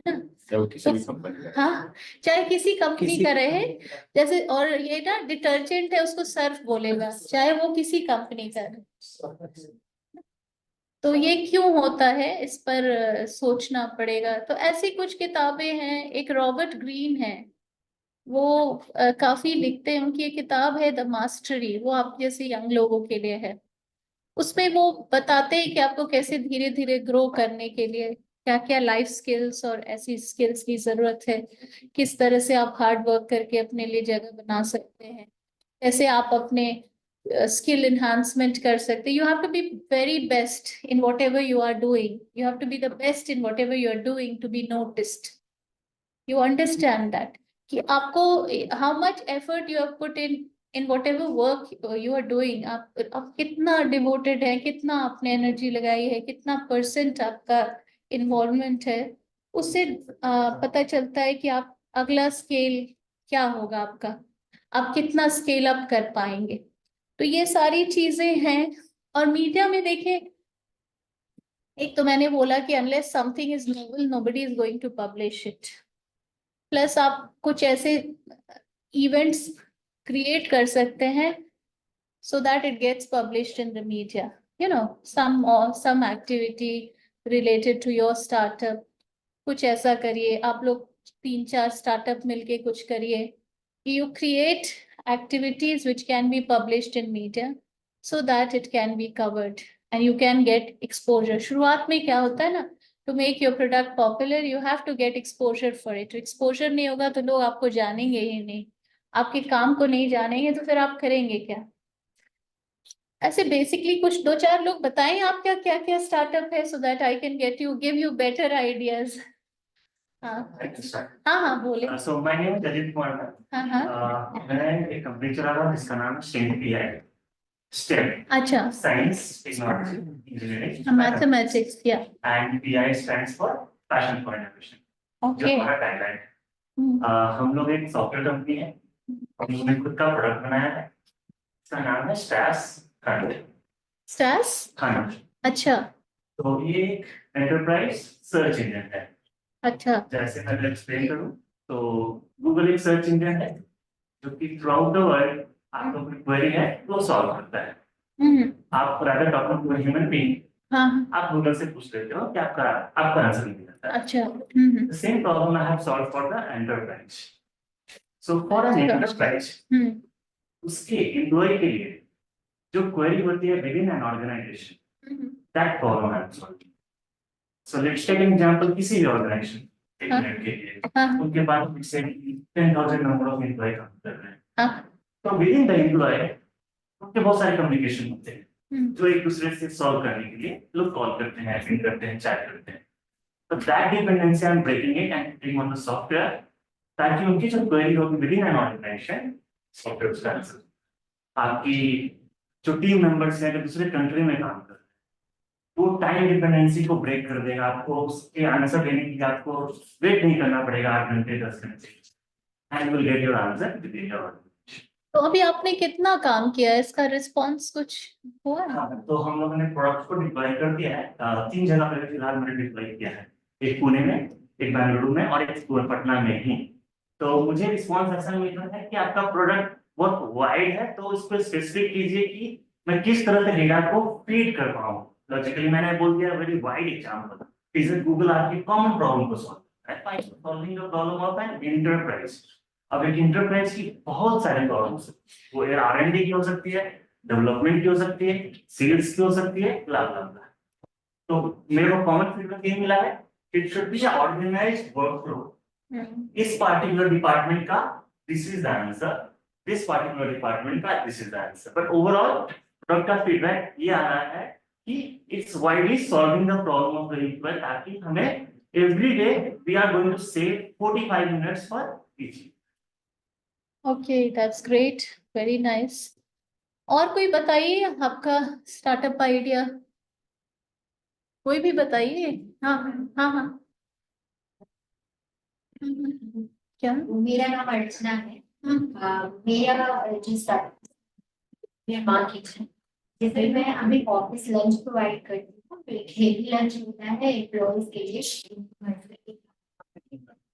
Speaker 1: ना?
Speaker 2: वो किसी भी कंपनी का।
Speaker 1: हाँ, चाहे किसी कंपनी का रहे, जैसे और ये ना डिटर्जेंट है उसको सर्फ बोलेगा, चाहे वो किसी कंपनी का रहे। तो ये क्यों होता है, इस पर सोचना पड़ेगा। तो ऐसी कुछ किताबें हैं, एक रॉबर्ट ग्रीन है, वो काफी लिखते हैं, उनकी एक किताब है द मास्टरी, वो आप जैसे यंग लोगों के लिए है। उसमें वो बताते हैं कि आपको कैसे धीरे धीरे ग्रो करने के लिए क्या क्या लाइफ स्किल्स और ऐसी स्किल्स की जरूरत है, किस तरह से आप हार्ड वर्क करके अपने लिए जगह बना सकते हैं, कैसे आप अपने स्किल एनहांसमेंट कर सकते हैं। You have to be very best in whatever you are doing, you have to be the best in whatever you are doing to be noticed. You understand that कि आपको how much effort you have put in whatever work you are doing, आप कितना devoted है, कितना आपने energy लगाई है, कितना परसेंट आपका इन्वॉल्वमेंट है। उससे पता चलता है कि आप अगला स्केल क्या होगा आपका, आप कितना स्केल अप कर पाएंगे। तो ये सारी चीजें हैं। और मीडिया में देखें, एक तो मैंने बोला कि unless something is noble nobody is going to publish it. Plus आप कुछ ऐसे इवेंट्स क्रिएट कर सकते हैं so that it gets published in the media, some activity related to your startup। कुछ ऐसा करिए, आप लोग 3-4 स्टार्टअप मिलके कुछ करिए, you create activities which can be published in media so that it can be covered and you can get exposure। शुरुआत में क्या होता है ना, to make your product popular, you have to get exposure for it. Exposure नहीं होगा तो लोग आपको जानेंगे ही नहीं, आपके काम को नहीं जानेंगे तो फिर आप करेंगे क्या? ऐसे बेसिकली कुछ दो चार लोग बताएं आपका क्या क्या स्टार्टअप है, so that I can give you better ideas. हाँ हाँ हाँ बोले।
Speaker 6: So my name is Ajit Kumar ma'am.
Speaker 1: हाँ हाँ
Speaker 6: मैं एक कंपनी चला रहा हूँ जिसका नाम है STEM PI, STEM
Speaker 1: अच्छा,
Speaker 6: Science, Technology, Engineering,
Speaker 1: मैथमेटिक्स या
Speaker 6: and PI stands for Passion for Innovation. जो
Speaker 1: ओके।
Speaker 6: हमारा टैगलाइन है। हम लोग एक सॉफ्टवेयर कंपनी है, हम लोगों ने खुद का प्रोडक्ट बनाया है, इसका नाम है स्टास खंड।
Speaker 1: स्टार्स
Speaker 6: खंड,
Speaker 1: अच्छा
Speaker 6: तो ये एक एंटरप्राइज सर्च इंजन है।
Speaker 1: अच्छा
Speaker 6: जैसे मैं एक्सप्लेन करूँ तो गूगल एक सर्च इंजन है जो कि थ्रू आउट द वर्ल्ड आपको कोई क्वेरी है वो सॉल्व करता है। आप rather talking to human being,
Speaker 1: हाँ
Speaker 6: आप गूगल से पूछ लेते हो कि आपका आंसर नहीं मिलता है।
Speaker 1: अच्छा
Speaker 6: The same problem I have solved for the enterprise. So for an enterprise, उसके एम्प्लॉय के लिए जो क्वेरी होती है within an organization, that problem I have solved. So let's take an example, किसी भी ऑर्गेनाइजेशन एक
Speaker 1: हाँ।
Speaker 6: मिनट के लिए
Speaker 1: हाँ
Speaker 6: उनके पास जैसे 10,000 नंबर ऑफ एम्प्लॉय काम कर रहे हैं,
Speaker 1: हाँ
Speaker 6: तो विद इन द एम्प्लॉय उनके बहुत सारे कम्युनिकेशन होते हैं
Speaker 1: हम्म,
Speaker 6: जो एक दूसरे से सॉल्व करने के लिए लोग कॉल करते हैं, मीट करते हैं, चैट करते हैं। तो that dependency I am breaking it and putting on the software, ताकि उनकी जो क्वेरी होगी within an organisation software उसका आंसर। आपकी जो टीम मेंबर्स हैं जो दूसरे कंट्री में काम कर रहे हैं, वो टाइम डिपेंडेंसी को ब्रेक कर देगा। आपको उसके आंसर देने के लिए आपको वेट नहीं करना पड़ेगा 8 घंटे 10 घंटे, and will get your answer with in your.
Speaker 1: तो अभी आपने कितना काम किया है, इसका रिस्पॉन्स कुछ हुआ है?
Speaker 6: हाँ, तो हम लोगों ने प्रोडक्ट को डिप्लॉय कर दिया है। 3 जगह पे फिलहाल मैंने डिप्लॉय किया है, एक पुणे में, एक बेंगलुरु में और एक पटना में ही। तो मुझे रिस्पॉन्स ऐसा मिल रहा है कि आपका प्रोडक्ट बहुत वाइड है, तो उसको स्पेसिफिक कीजिए कि मैं किस तरह से डेटा को फीड कर पाऊँ। लॉजिकली मैंने बोल दिया very wide example, is Google आपकी कॉमन प्रॉब्लम को सॉल्व करता है, solving the problem of an enterprise. अब एक एंटरप्राइज की बहुत सारे प्रॉब्लम्स, वो R&D की हो सकती है, डेवलपमेंट की हो सकती है, सेल्स की हो सकती है, blah blah blah। तो मेरे को कॉमन फीडबैक ये मिला है, it should be organised workflow. इस पार्टिकुलर डिपार्टमेंट का this is the answer, this particular department का this is the answer. But overall product का फीडबैक ये आ रहा है कि it's widely solving the problem of the employee, ताकि हमें every day we are going to save 45 minutes for each.
Speaker 1: Okay, that's great, very nice. और कोई बताइए आपका स्टार्टअप आइडिया, कोई भी बताइए। हाँ हाँ हाँ क्या?
Speaker 7: मेरा नाम अर्चना है। मेरा जो स्टार्टअप माँ किचन, जिसमें मैं अभी ऑफिस लंच प्रोवाइड करती हूँ। एक हेवी लंच होता है एम्प्लॉइज के लिए,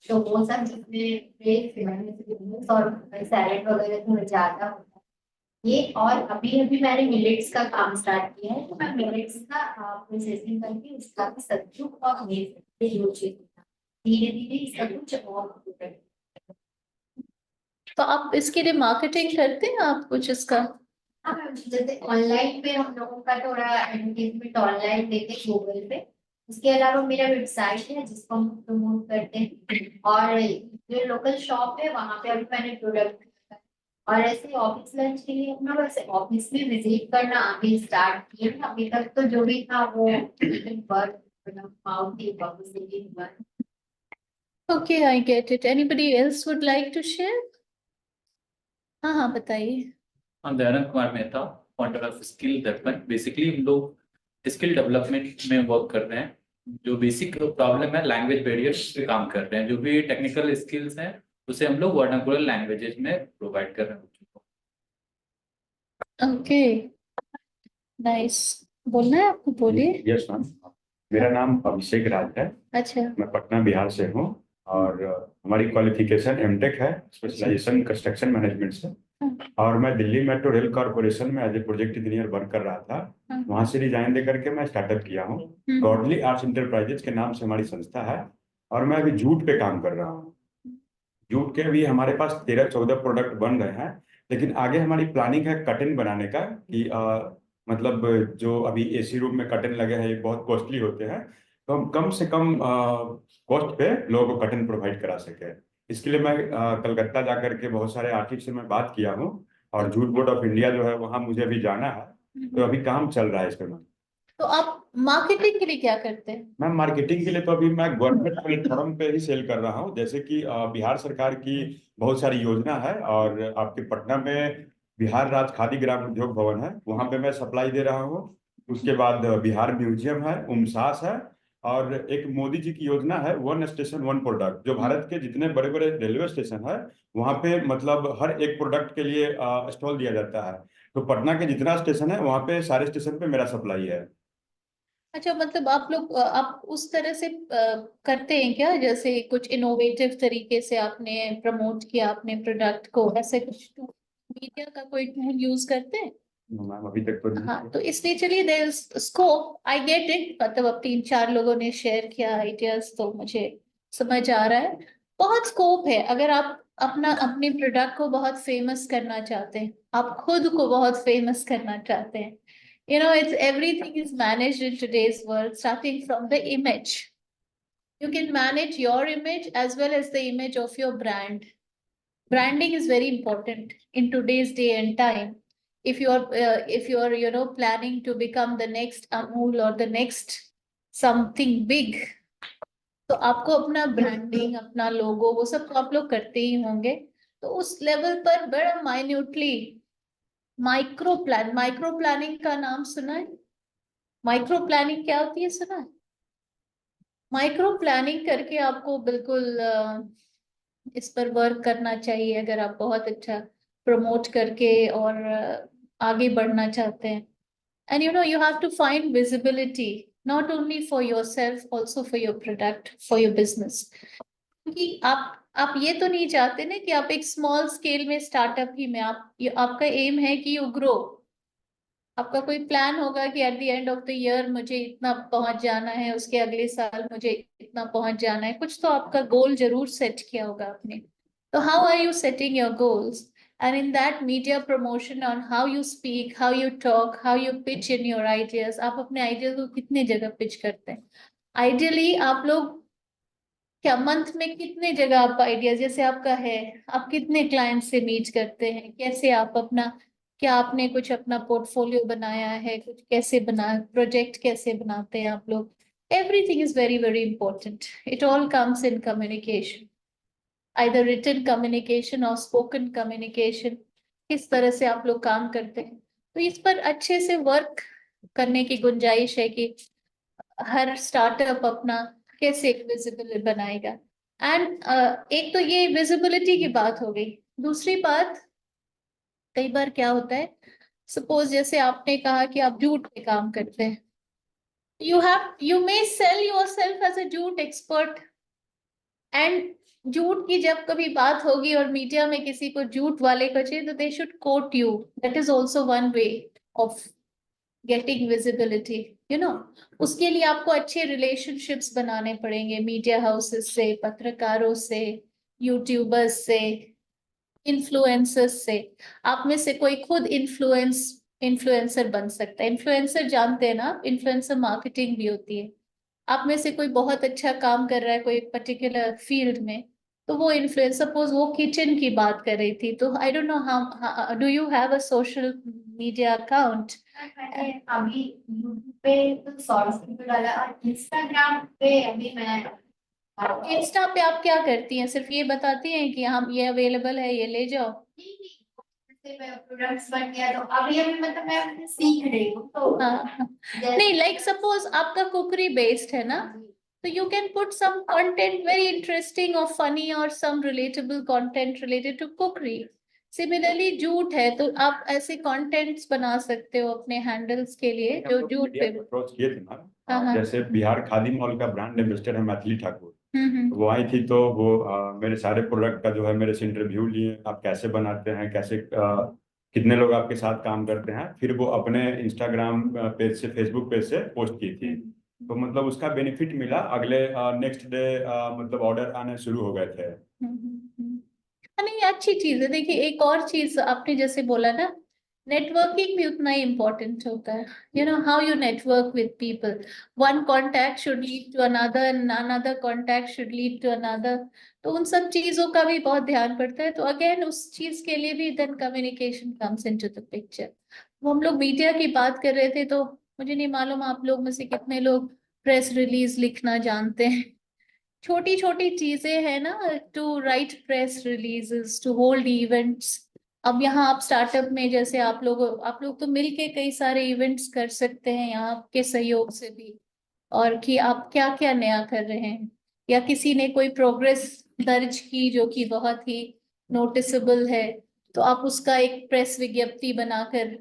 Speaker 7: तो वो सब जिसमें ब्रेक और सैलेड वगैरह थोड़ा ज्यादा होता है ये। और अभी अभी मैंने मिलेट्स का काम स्टार्ट किया है, तो मैं मिलेट्स का प्रोसेसिंग करके उसका भी सब्जी और धीरे धीरे इसका कुछ और।
Speaker 1: तो आप इसके लिए मार्केटिंग करते हैं आप कुछ इसका?
Speaker 7: हाँ मैम, जैसे ऑनलाइन पे हम लोगों का थोड़ा एडवर्टाइजमेंट ऑनलाइन देते हैं गूगल पे। उसके अलावा मेरा वेबसाइट है जिसको हम प्रमोट करते हैं, और जो लोकल शॉप है वहाँ पे अभी मैंने प्रोडक्ट। और ऐसे ऑफिस लंच के लिए अपना वैसे ऑफिस में विजिट करना अभी स्टार्ट किया। अभी तक तो जो भी था वो
Speaker 1: okay, I get it. Anybody else would like to share? हाँ हाँ बताइए।
Speaker 8: I'm Dayanand Kumar Mehta, founder of skill development. Basically हम लोग स्किल डेवलपमेंट में वर्क कर रहे हैं। जो बेसिक प्रॉब्लम है लैंग्वेज बैरियर्स पे काम कर रहे हैं। जो भी टेक्निकल स्किल्स हैं उसे हम लोग वर्नाकुलर लैंग्वेजेस में प्रोवाइड कर रहे हैं।
Speaker 1: Okay, nice. बोलना है आपको, बोलिए।
Speaker 2: यस मैम, मेरा नाम अभिषेक राज है।
Speaker 1: अच्छा,
Speaker 2: मैं पटना बिहार से हूँ और हमारी क्वालिफिकेशन एमटेक है, स्पेशलाइजेशन कंस्ट्रक्शन मैनेजमेंट से। और मैं दिल्ली मेट्रो रेल कॉर्पोरेशन में as a project engineer work कर रहा था। वहां से रिजाइन दे करके मैं स्टार्टअप किया हूँ। गॉडली आर्ट्स इंटरप्राइजेज के नाम से हमारी संस्था है, और मैं अभी जूट पे काम कर रहा हूँ। जूट के भी हमारे पास 13-14 प्रोडक्ट बन रहे हैं, लेकिन आगे हमारी प्लानिंग है कर्टेन बनाने का। कि मतलब जो अभी एसी रूम में कर्टेन लगे हैं ये बहुत कॉस्टली होते हैं, तो हम कम से कम कॉस्ट पे लोगों को कॉटन प्रोवाइड करा सके। इसके लिए मैं कलकत्ता जाकर के बहुत सारे आर्टिस्ट से मैं बात किया हूँ, और जूट बोर्ड ऑफ इंडिया जो है वहाँ मुझे अभी जाना है, तो अभी काम चल रहा है इस पे।
Speaker 1: तो आप मार्केटिंग के लिए क्या करते हैं?
Speaker 2: मैं मार्केटिंग के लिए तो अभी मैं गवर्नमेंट प्लेटफॉर्म पे ही सेल कर रहा हूँ, जैसे कि बिहार सरकार की बहुत सारी योजना है, और आपके पटना में बिहार राज्य खादी ग्राम उद्योग भवन है, वहाँ पे मैं सप्लाई दे रहा हूँ। उसके बाद बिहार म्यूजियम है, उमसास है, और एक मोदी जी की योजना है वन स्टेशन वन प्रोडक्ट, जो भारत के जितने बड़े बड़े रेलवे स्टेशन है वहाँ पे मतलब हर एक प्रोडक्ट के लिए स्टॉल दिया जाता है। तो पटना के जितना स्टेशन है वहाँ पे सारे स्टेशन पे मेरा सप्लाई है।
Speaker 1: अच्छा, मतलब आप लोग आप उस तरह से करते हैं क्या, जैसे कुछ इनोवेटिव तरीके से आपने प्रमोट किया अपने प्रोडक्ट को, ऐसे कुछ मीडिया का कोई टूल यूज करते हैं?
Speaker 2: मैम अभी तक तो नहीं।
Speaker 1: हाँ, तो इसलिए चलिए there is scope, I get it, मतलब अब 3-4 लोगों ने शेयर किया आइडियाज तो मुझे समझ आ रहा है, बहुत स्कोप है। अगर आप अपने प्रोडक्ट को बहुत फेमस करना चाहते हैं, आप खुद को बहुत फेमस करना चाहते हैं, it's everything is managed in today's world, starting from the image. You can manage your image as well as the image of your brand. Branding is very important in today's day and time. If you're planning to become the next Amul or the next something big, तो आपको अपना branding, अपना लोगो, वो सब तो आप लोग करते ही होंगे। तो उस लेवल पर बड़ा माइन्यूटली माइक्रो प्लानिंग का नाम सुना है? माइक्रो प्लानिंग क्या होती है, सुना है? माइक्रो प्लानिंग करके आपको बिल्कुल इस पर वर्क करना चाहिए, अगर आप बहुत अच्छा प्रमोट करके और आगे बढ़ना चाहते हैं। And you have to find visibility not only for yourself, also for your product, for your business. क्योंकि आप ये तो नहीं चाहते ना कि आप एक स्मॉल स्केल में स्टार्टअप ही में आपका एम है कि यू ग्रो। आपका कोई प्लान होगा कि at the end of the year मुझे इतना पहुंच जाना है, उसके अगले साल मुझे इतना पहुंच जाना है, कुछ तो आपका गोल जरूर सेट किया होगा आपने। तो how are you setting your goals, and in that media promotion, on how you speak, how you talk, how you pitch in your ideas, आप अपने आइडियाज को कितने जगह पिच करते हैं? आइडियली आप लोग क्या मंथ में कितने जगह आप आइडियाज, जैसे आपका है, आप कितने क्लाइंट से मीट करते हैं, कैसे आप अपना, क्या आपने कुछ अपना पोर्टफोलियो बनाया है, कुछ कैसे बना, प्रोजेक्ट कैसे बनाते हैं आप लोग? Everything is very very important, it all comes in communication, either written communication or spoken communication। किस तरह से आप लोग काम करते हैं, तो इस पर अच्छे से वर्क करने की गुंजाइश है कि हर स्टार्टअप अपना कैसे विजिबल बनाएगा। एंड एक तो ये विजिबिलिटी की बात हो गई। दूसरी बात, कई बार क्या होता है, सपोज जैसे आपने कहा कि आप जूट पे काम करते हैं, you may sell yourself as a jute expert, and jute की जब कभी बात होगी और मीडिया में किसी को जूट वाले को चाहिए, तो they should quote you. That is also one way of getting visibility, उसके लिए आपको अच्छे रिलेशनशिप्स बनाने पड़ेंगे मीडिया हाउसेस से, पत्रकारों से, यूट्यूबर्स से, इन्फ्लुएंसर्स से। आप में से कोई खुद इन्फ्लुएंसर बन सकता है। इन्फ्लुएंसर जानते हैं ना, इन्फ्लुएंसर मार्केटिंग भी होती है। आप में से कोई बहुत अच्छा काम कर रहा है कोई पर्टिकुलर फील्ड में, तो वो इन्फ्लुएंस, सपोज वो किचन की बात कर रही थी, तो I don't know how do you have a social media account?
Speaker 7: मैंने अभी यूट्यूब पे कुछ शॉर्ट्स वीडियो डाला और इंस्टाग्राम पे अभी मैं
Speaker 1: इंस्टा पे आप क्या करती हैं? सिर्फ ये बताती हैं कि हम ये अवेलेबल है, ये ले जाओ?
Speaker 7: प्रोडक्ट्स बन गया, तो अभी अभी मतलब मैं सीख रही हूँ, तो
Speaker 1: हाँ, नहीं, लाइक सपोज आपका कुकरी बेस्ड है ना, तो you can put some content very interesting or funny or some relatable content related to cookery. Similarly, jute है तो आप ऐसे contents बना सकते हो अपने handles के लिए जो जूट पे।
Speaker 2: अप्रोच किए थे ना,
Speaker 1: हाँ।
Speaker 2: जैसे बिहार खादी मॉल का ब्रांड एम्बेसडर है मैथिली ठाकुर,
Speaker 1: हम्म।
Speaker 2: वो आई थी, तो वो मेरे सारे प्रोडक्ट का जो है मेरे से इंटरव्यू लिए, आप कैसे बनाते हैं, कैसे कितने लोग आपके साथ काम करते हैं, फिर वो अपने इंस्टाग्राम पेज से, फेसबुक पेज से पोस्ट की थी। तो मतलब उसका बेनिफिट मिला, अगले नेक्स्ट डे मतलब ऑर्डर आने शुरू हो गए थे।
Speaker 1: नहीं, अच्छी चीज है। देखिए, एक और चीज आपने जैसे बोला ना नेटवर्किंग भी उतना ही इम्पोर्टेंट होता है, you know how you network with people, one contact should lead to another, another contact should lead to another, तो उन सब चीजों का भी बहुत ध्यान पड़ता है। तो अगेन उस चीज के लिए भी then communication comes into the picture. वो हम लोग मीडिया की बात कर रहे थे, तो मुझे नहीं मालूम आप लोग में से कितने लोग प्रेस रिलीज लिखना जानते हैं। छोटी छोटी चीजें हैं ना, to write press releases, to hold events. अब यहाँ आप स्टार्टअप में जैसे आप लोग तो मिलके कई सारे इवेंट्स कर सकते हैं यहाँ आपके सहयोग से भी, और कि आप क्या क्या नया कर रहे हैं, या किसी ने कोई प्रोग्रेस दर्ज की जो कि बहुत ही नोटिसेबल है, तो आप उसका एक प्रेस विज्ञप्ति बनाकर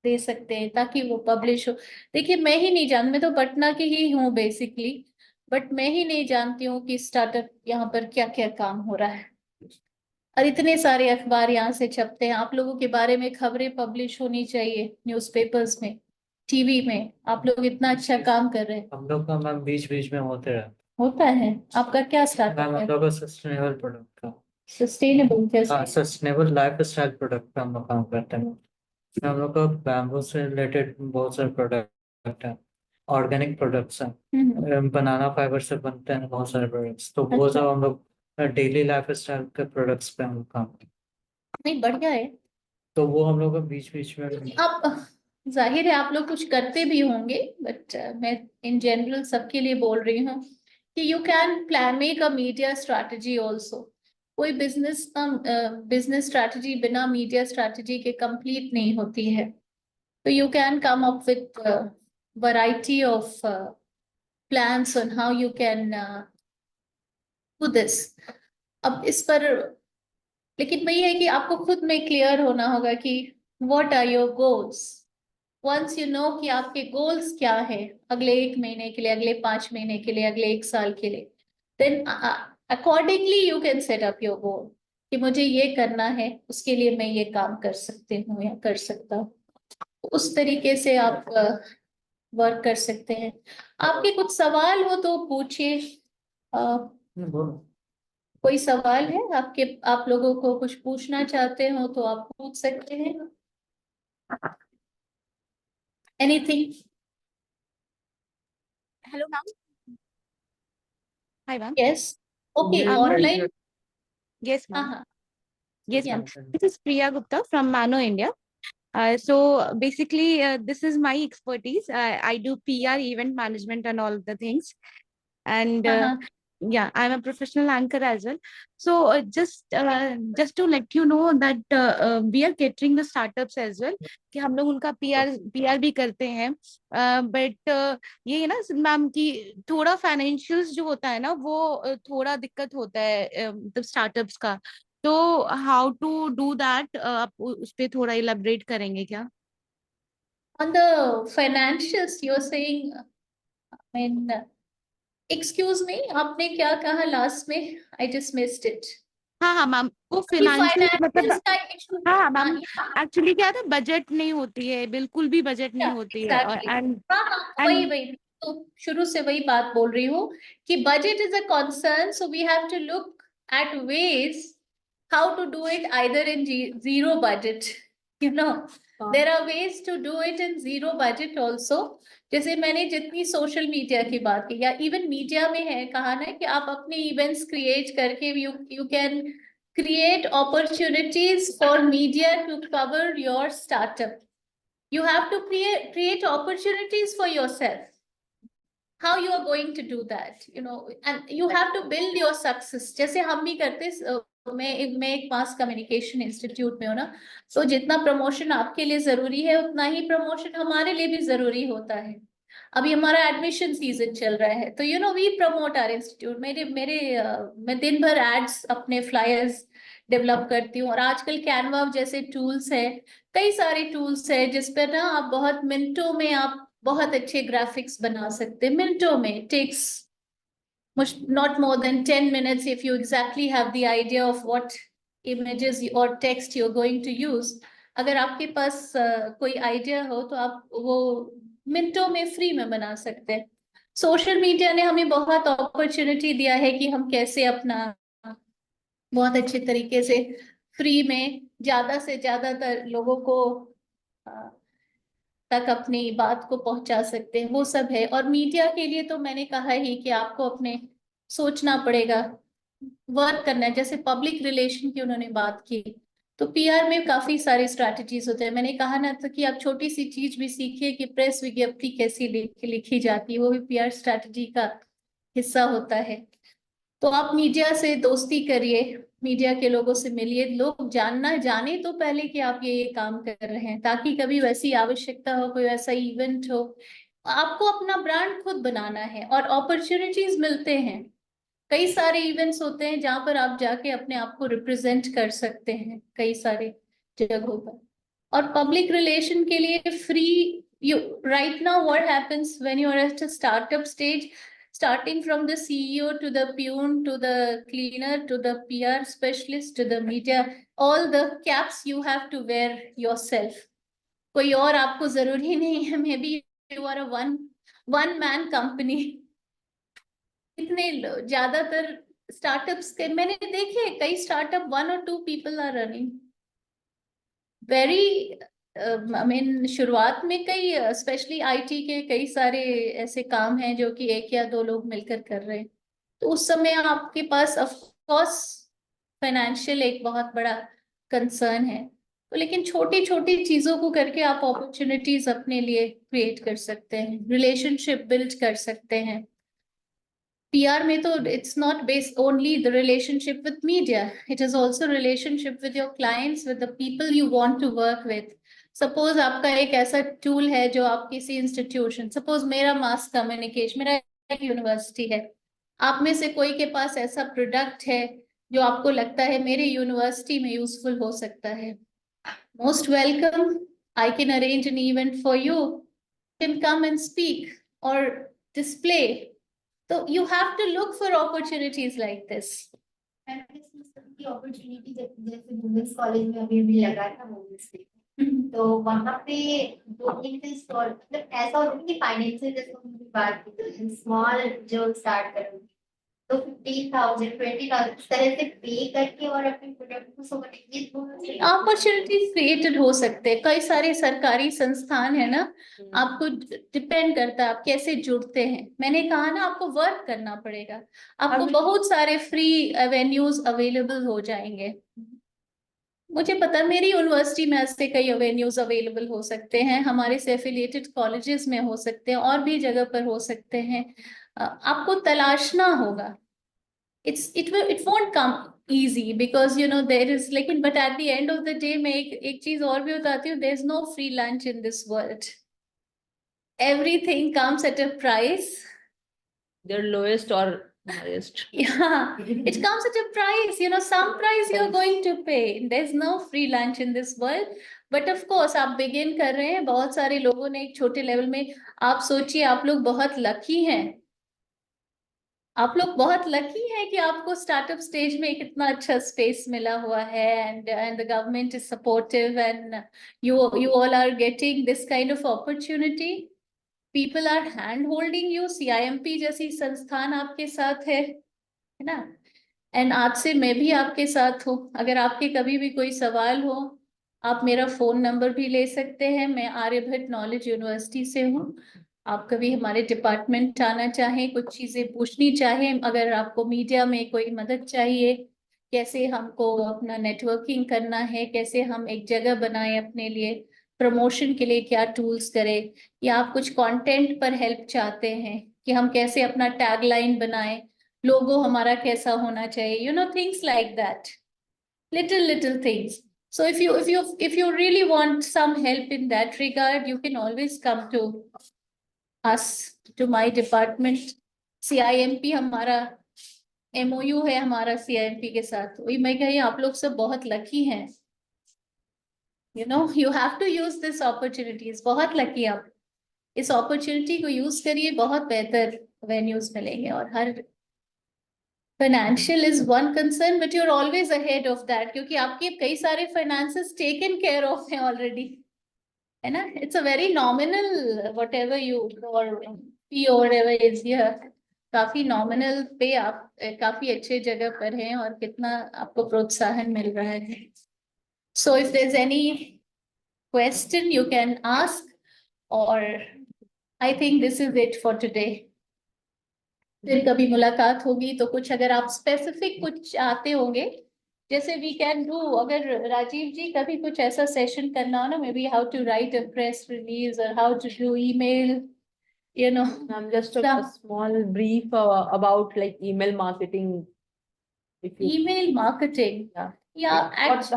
Speaker 1: दे सकते हैं ताकि वो पब्लिश हो। देखिए मैं ही नहीं जान, मैं तो पटना की ही हूँ बेसिकली, बट मैं ही नहीं जानती हूँ कि स्टार्टअप यहाँ पर क्या क्या काम हो रहा है। और इतने सारे अखबार यहाँ से छपते हैं, आप लोगों के बारे में खबरें पब्लिश होनी चाहिए न्यूज़पेपर्स में, टीवी में। आप लोग इतना अच्छा काम कर रहे हैं।
Speaker 5: हम लोग का मैम बीच बीच में होते रहता
Speaker 1: होता है। आपका क्या
Speaker 5: है।
Speaker 1: स्टार्टअप
Speaker 5: मैम
Speaker 1: है?
Speaker 5: हम लोग का सस्टेनेबल प्रोडक्ट का,
Speaker 1: सस्टेनेबल
Speaker 5: हाँ
Speaker 1: कैसे?
Speaker 5: सस्टेनेबल लाइफ स्टाइल प्रोडक्ट पे हम लोग काम करते हैं। हम लोग का बैम्बू से रिलेटेड बहुत सारे प्रोडक्ट हैं, ऑर्गेनिक प्रोडक्ट्स हैं, बनाना फाइबर से बनते हैं बहुत सारे प्रोडक्ट्स, तो वो
Speaker 1: अच्छा।
Speaker 5: सब हम लोग डेली लाइफ स्टाइल के प्रोडक्ट्स पे हम लोग काम करते हैं।
Speaker 1: नहीं बढ़िया है।
Speaker 5: तो वो हम लोग का बीच बीच में
Speaker 1: आप जाहिर है आप लोग कुछ करते भी होंगे, बट मैं इन जनरल सबके लिए बोल रही हूँ कि you can plan make a media strategy also. कोई बिजनेस स्ट्रैटेजी बिना मीडिया स्ट्रैटेजी के कंप्लीट नहीं होती है। तो you can come up with variety of plans on how you can do this. अब इस पर लेकिन वही है कि आपको खुद में क्लियर होना होगा कि what are your goals. Once you know कि आपके गोल्स क्या है, अगले 1 महीने के लिए, अगले 5 महीने के लिए, अगले 1 साल के लिए, then accordingly you can set up your goal कि मुझे ये करना है, उसके लिए मैं ये काम कर सकती हूँ या कर सकता हूँ। उस तरीके से आप वर्क कर सकते हैं। आपके कुछ सवाल हो तो पूछिए।
Speaker 5: बोलो।
Speaker 1: कोई सवाल है आपके, आप लोगों को कुछ पूछना चाहते हो तो आप पूछ सकते हैं। Anything?
Speaker 9: Hello, ma'am. Hi, ma'am.
Speaker 1: Yes. Okay
Speaker 5: ये
Speaker 1: ऑनलाइन।
Speaker 9: Yes,
Speaker 1: हाँ
Speaker 9: ma'am.
Speaker 1: हाँ।
Speaker 9: Yes,
Speaker 1: Yeah.
Speaker 9: ma'am. This is Priya Gupta from Mano India. So basically, this is my expertise. I do PR, event management, and all the things. And
Speaker 1: हाँ
Speaker 9: yeah, I'm a professional anchor as well. So just to let you know that we are catering the startups as well. कि हम लोग उनका PR भी करते हैं, but ये है ना मैम कि थोड़ा फाइनेंशियल्स जो होता है ना वो थोड़ा दिक्कत होता है मतलब स्टार्टअप्स का। तो हाउ टू डू दैट, आप उस पे थोड़ा इलेबरेट करेंगे क्या?
Speaker 1: On the financials, you're saying, I mean, excuse me, आपने क्या कहा लास्ट में? I just missed it.
Speaker 9: हाँ हाँ मैम, वो
Speaker 1: कि
Speaker 9: फाइनेंशियल मतलब
Speaker 1: financials का issue।
Speaker 9: हाँ मैम, एक्चुअली क्या था, बजट नहीं होती है, बिल्कुल भी बजट नहीं होती है। और
Speaker 1: एग्जैक्टली।
Speaker 9: एंड
Speaker 1: हाँ हाँ, वही
Speaker 9: एंड
Speaker 1: वही तो शुरू से वही बात बोल रही हूँ कि budget is a concern, so we have to look at ways how to do it either in zero budget, you know there are ways to do it in zero budget also. जैसे मैंने जितनी social media की बात की, या even media में है कहा ना कि आप अपने इवेंट्स क्रिएट करके you can create opportunities for media to cover your startup. You have to create opportunities for yourself. How you are going to do that, you know, and you have to build your success. जैसे हम भी करते मैं एक mass communication institute में हूँ ना, तो जितना प्रमोशन आपके लिए जरूरी है उतना ही प्रमोशन हमारे लिए भी जरूरी होता है। अभी हमारा एडमिशन सीजन चल रहा है, तो you know we promote our institute. मैं दिन भर एड्स, अपने फ्लायर्स डेवलप करती हूँ। और आजकल कैनवा जैसे टूल्स है, कई सारे टूल्स है जिस पर ना आप बहुत मिनटों में आप बहुत अच्छे ग्राफिक्स बना सकते हैं। मिनटों में, takes not more than 10 minutes if you exactly have the idea of what images or text you're going to use. अगर आपके पास कोई आइडिया हो तो आप वो मिनटों में फ्री में बना सकते हैं। सोशल मीडिया ने हमें बहुत अपॉर्चुनिटी दिया है कि हम कैसे अपना बहुत अच्छे तरीके से फ्री में ज्यादा से ज्यादातर लोगों को तक अपनी बात को पहुंचा सकते हैं, वो सब है। और मीडिया के लिए तो मैंने कहा ही कि आपको अपने सोचना पड़ेगा, वर्क करना है। जैसे पब्लिक रिलेशन की उन्होंने बात की, तो पीआर में काफी सारे स्ट्रैटेजीज होते हैं। मैंने कहा ना तो कि आप छोटी सी चीज भी सीखिए कि प्रेस विज्ञप्ति कैसी लिखी जाती है, वो भी पीआर स्ट्रैटेजी का हिस्सा होता है। तो आप मीडिया से दोस्ती करिए, मीडिया के लोगों से मिलिए, लोग जानना जाने तो पहले कि आप ये काम कर रहे हैं, ताकि कभी वैसी आवश्यकता हो, कोई वैसा इवेंट हो। आपको अपना ब्रांड खुद बनाना है और अपॉर्चुनिटीज मिलते हैं। कई सारे इवेंट्स होते हैं जहां पर आप जाके अपने आप को रिप्रेजेंट कर सकते हैं कई सारे जगहों पर। और पब्लिक रिलेशन के लिए free, you right now what happens when you are at a startup stage, starting from the CEO to the peon to the cleaner to the PR specialist to the media, all the caps you have to wear yourself. कोई और आपको जरूरी नहीं है, maybe you are a one man company. इतने ज्यादातर startups के मैंने देखे, कई startup 1 or 2 people are running. Very I mean शुरुआत में कई स्पेशली आईटी के कई सारे ऐसे काम हैं जो कि 1 या 2 लोग मिलकर कर रहे हैं। तो उस समय आपके पास ऑफ कोर्स फाइनेंशियल एक बहुत बड़ा कंसर्न है, तो लेकिन छोटी छोटी चीजों को करके आप अपॉर्चुनिटीज अपने लिए क्रिएट कर सकते हैं, रिलेशनशिप बिल्ड कर सकते हैं। PR में तो it's not based only the relationship with media, it is also relationship with your clients, with the people you want to work with. Suppose आपका एक ऐसा tool है जो आप किसी institution, suppose मेरा mass communication, मेरा एक यूनिवर्सिटी है, आप में से कोई के पास ऐसा प्रोडक्ट है जो आपको लगता है मेरे यूनिवर्सिटी में यूजफुल हो सकता है, most welcome, I can arrange an event for you, you can come and speak or display. So you have to look for opportunities like this.
Speaker 7: की अपॉर्चुनिटी जैसे वुमेन्स कॉलेज में अभी भी लगा था वुमेन्स डे, तो वहाँ पे 2-3 से स्टॉल, मतलब ऐसा होता है कि फाइनेंशियल जैसे हमने बात की, स्मॉल जो स्टार्ट करेंगे तो 15,000 20,000 इस तरह से पे करके और अपने प्रोडक्ट को
Speaker 1: अपॉर्चुनिटीज क्रिएटेड हो सकते हैं। कई सारे सरकारी संस्थान है ना, आपको डिपेंड करता है आप कैसे जुड़ते हैं। मैंने कहा ना आपको वर्क करना पड़ेगा, आपको बहुत सारे फ्री एवेन्यूज अवेलेबल हो जाएंगे। मुझे पता है मेरी यूनिवर्सिटी में ऐसे कई एवेन्यूज अवेलेबल हो सकते हैं, हमारे से एफिलिएटेड कॉलेजेस में हो सकते हैं, और भी जगह पर हो सकते हैं। आपको तलाशना होगा। it won't come easy because you know there is, लेकिन but at the end of the day मैं एक चीज और भी बताती हूँ, there is no free lunch in this world. Everything comes at a price.
Speaker 10: Their lowest or highest.
Speaker 1: Yeah, it comes at a price. You know, some price you're going to pay. There's no free lunch in this world. But of course, आप begin कर रहे हैं, बहुत सारे लोगों ने एक छोटे लेवल में, आप सोचिए आप लोग बहुत लकी हैं। आप लोग बहुत लकी हैं कि आपको स्टार्टअप स्टेज में कितना अच्छा स्पेस मिला हुआ है, and the government is supportive and you all are getting this kind of opportunity. People are hand holding you, CIMP जैसी संस्थान आपके साथ है ना, एंड आज से मैं भी आपके साथ हूँ। अगर आपके कभी भी कोई सवाल हो, आप मेरा फोन नंबर भी ले सकते हैं। मैं आर्यभट्ट नॉलेज यूनिवर्सिटी से हूँ। आप कभी हमारे डिपार्टमेंट आना चाहें, कुछ चीजें पूछनी चाहें, अगर आपको मीडिया में कोई मदद चाहिए, कैसे हमको अपना नेटवर्किंग करना है, कैसे हम एक जगह बनाएं अपने लिए, प्रमोशन के लिए क्या टूल्स करें, या आप कुछ कंटेंट पर हेल्प चाहते हैं कि हम कैसे अपना टैगलाइन बनाएं, लोगो हमारा कैसा होना चाहिए, you know, things like that, little things. So if you really want some help in that regard, you can always come to us, to my department. CIMP हमारा MOU है हमारा CIMP के साथ। वही मैं कही आप लोग सब बहुत लकी हैं। You know, you have to use this opportunities. बहुत लकी आप, इस अपॉर्चुनिटी को यूज करिए, बहुत बेहतर वेन्यूज मिलेंगे। और हर financial is one concern, but you are always ahead of that, क्योंकि आपके कई सारे फाइनेंसेस टेकन केयर ऑफ हैं ऑलरेडी, है ना। It's a very nominal whatever you और फी और व्हाटएवर इज हियर, काफी नॉमिनल पे आप काफी अच्छे जगह पर हैं और कितना आपको प्रोत्साहन मिल रहा है। So if there is any question you can ask, or I think this is it for today. फिर कभी मुलाकात होगी तो कुछ अगर आप स्पेसिफिक कुछ चाहते होंगे, जैसे वी कैन डू, अगर राजीव जी कभी कुछ ऐसा सेशन करना हो ना, maybe how to write a press release और how to do email, you know.
Speaker 10: Just a
Speaker 1: some
Speaker 10: small brief about like email marketing. If you,
Speaker 1: email marketing. Yeah,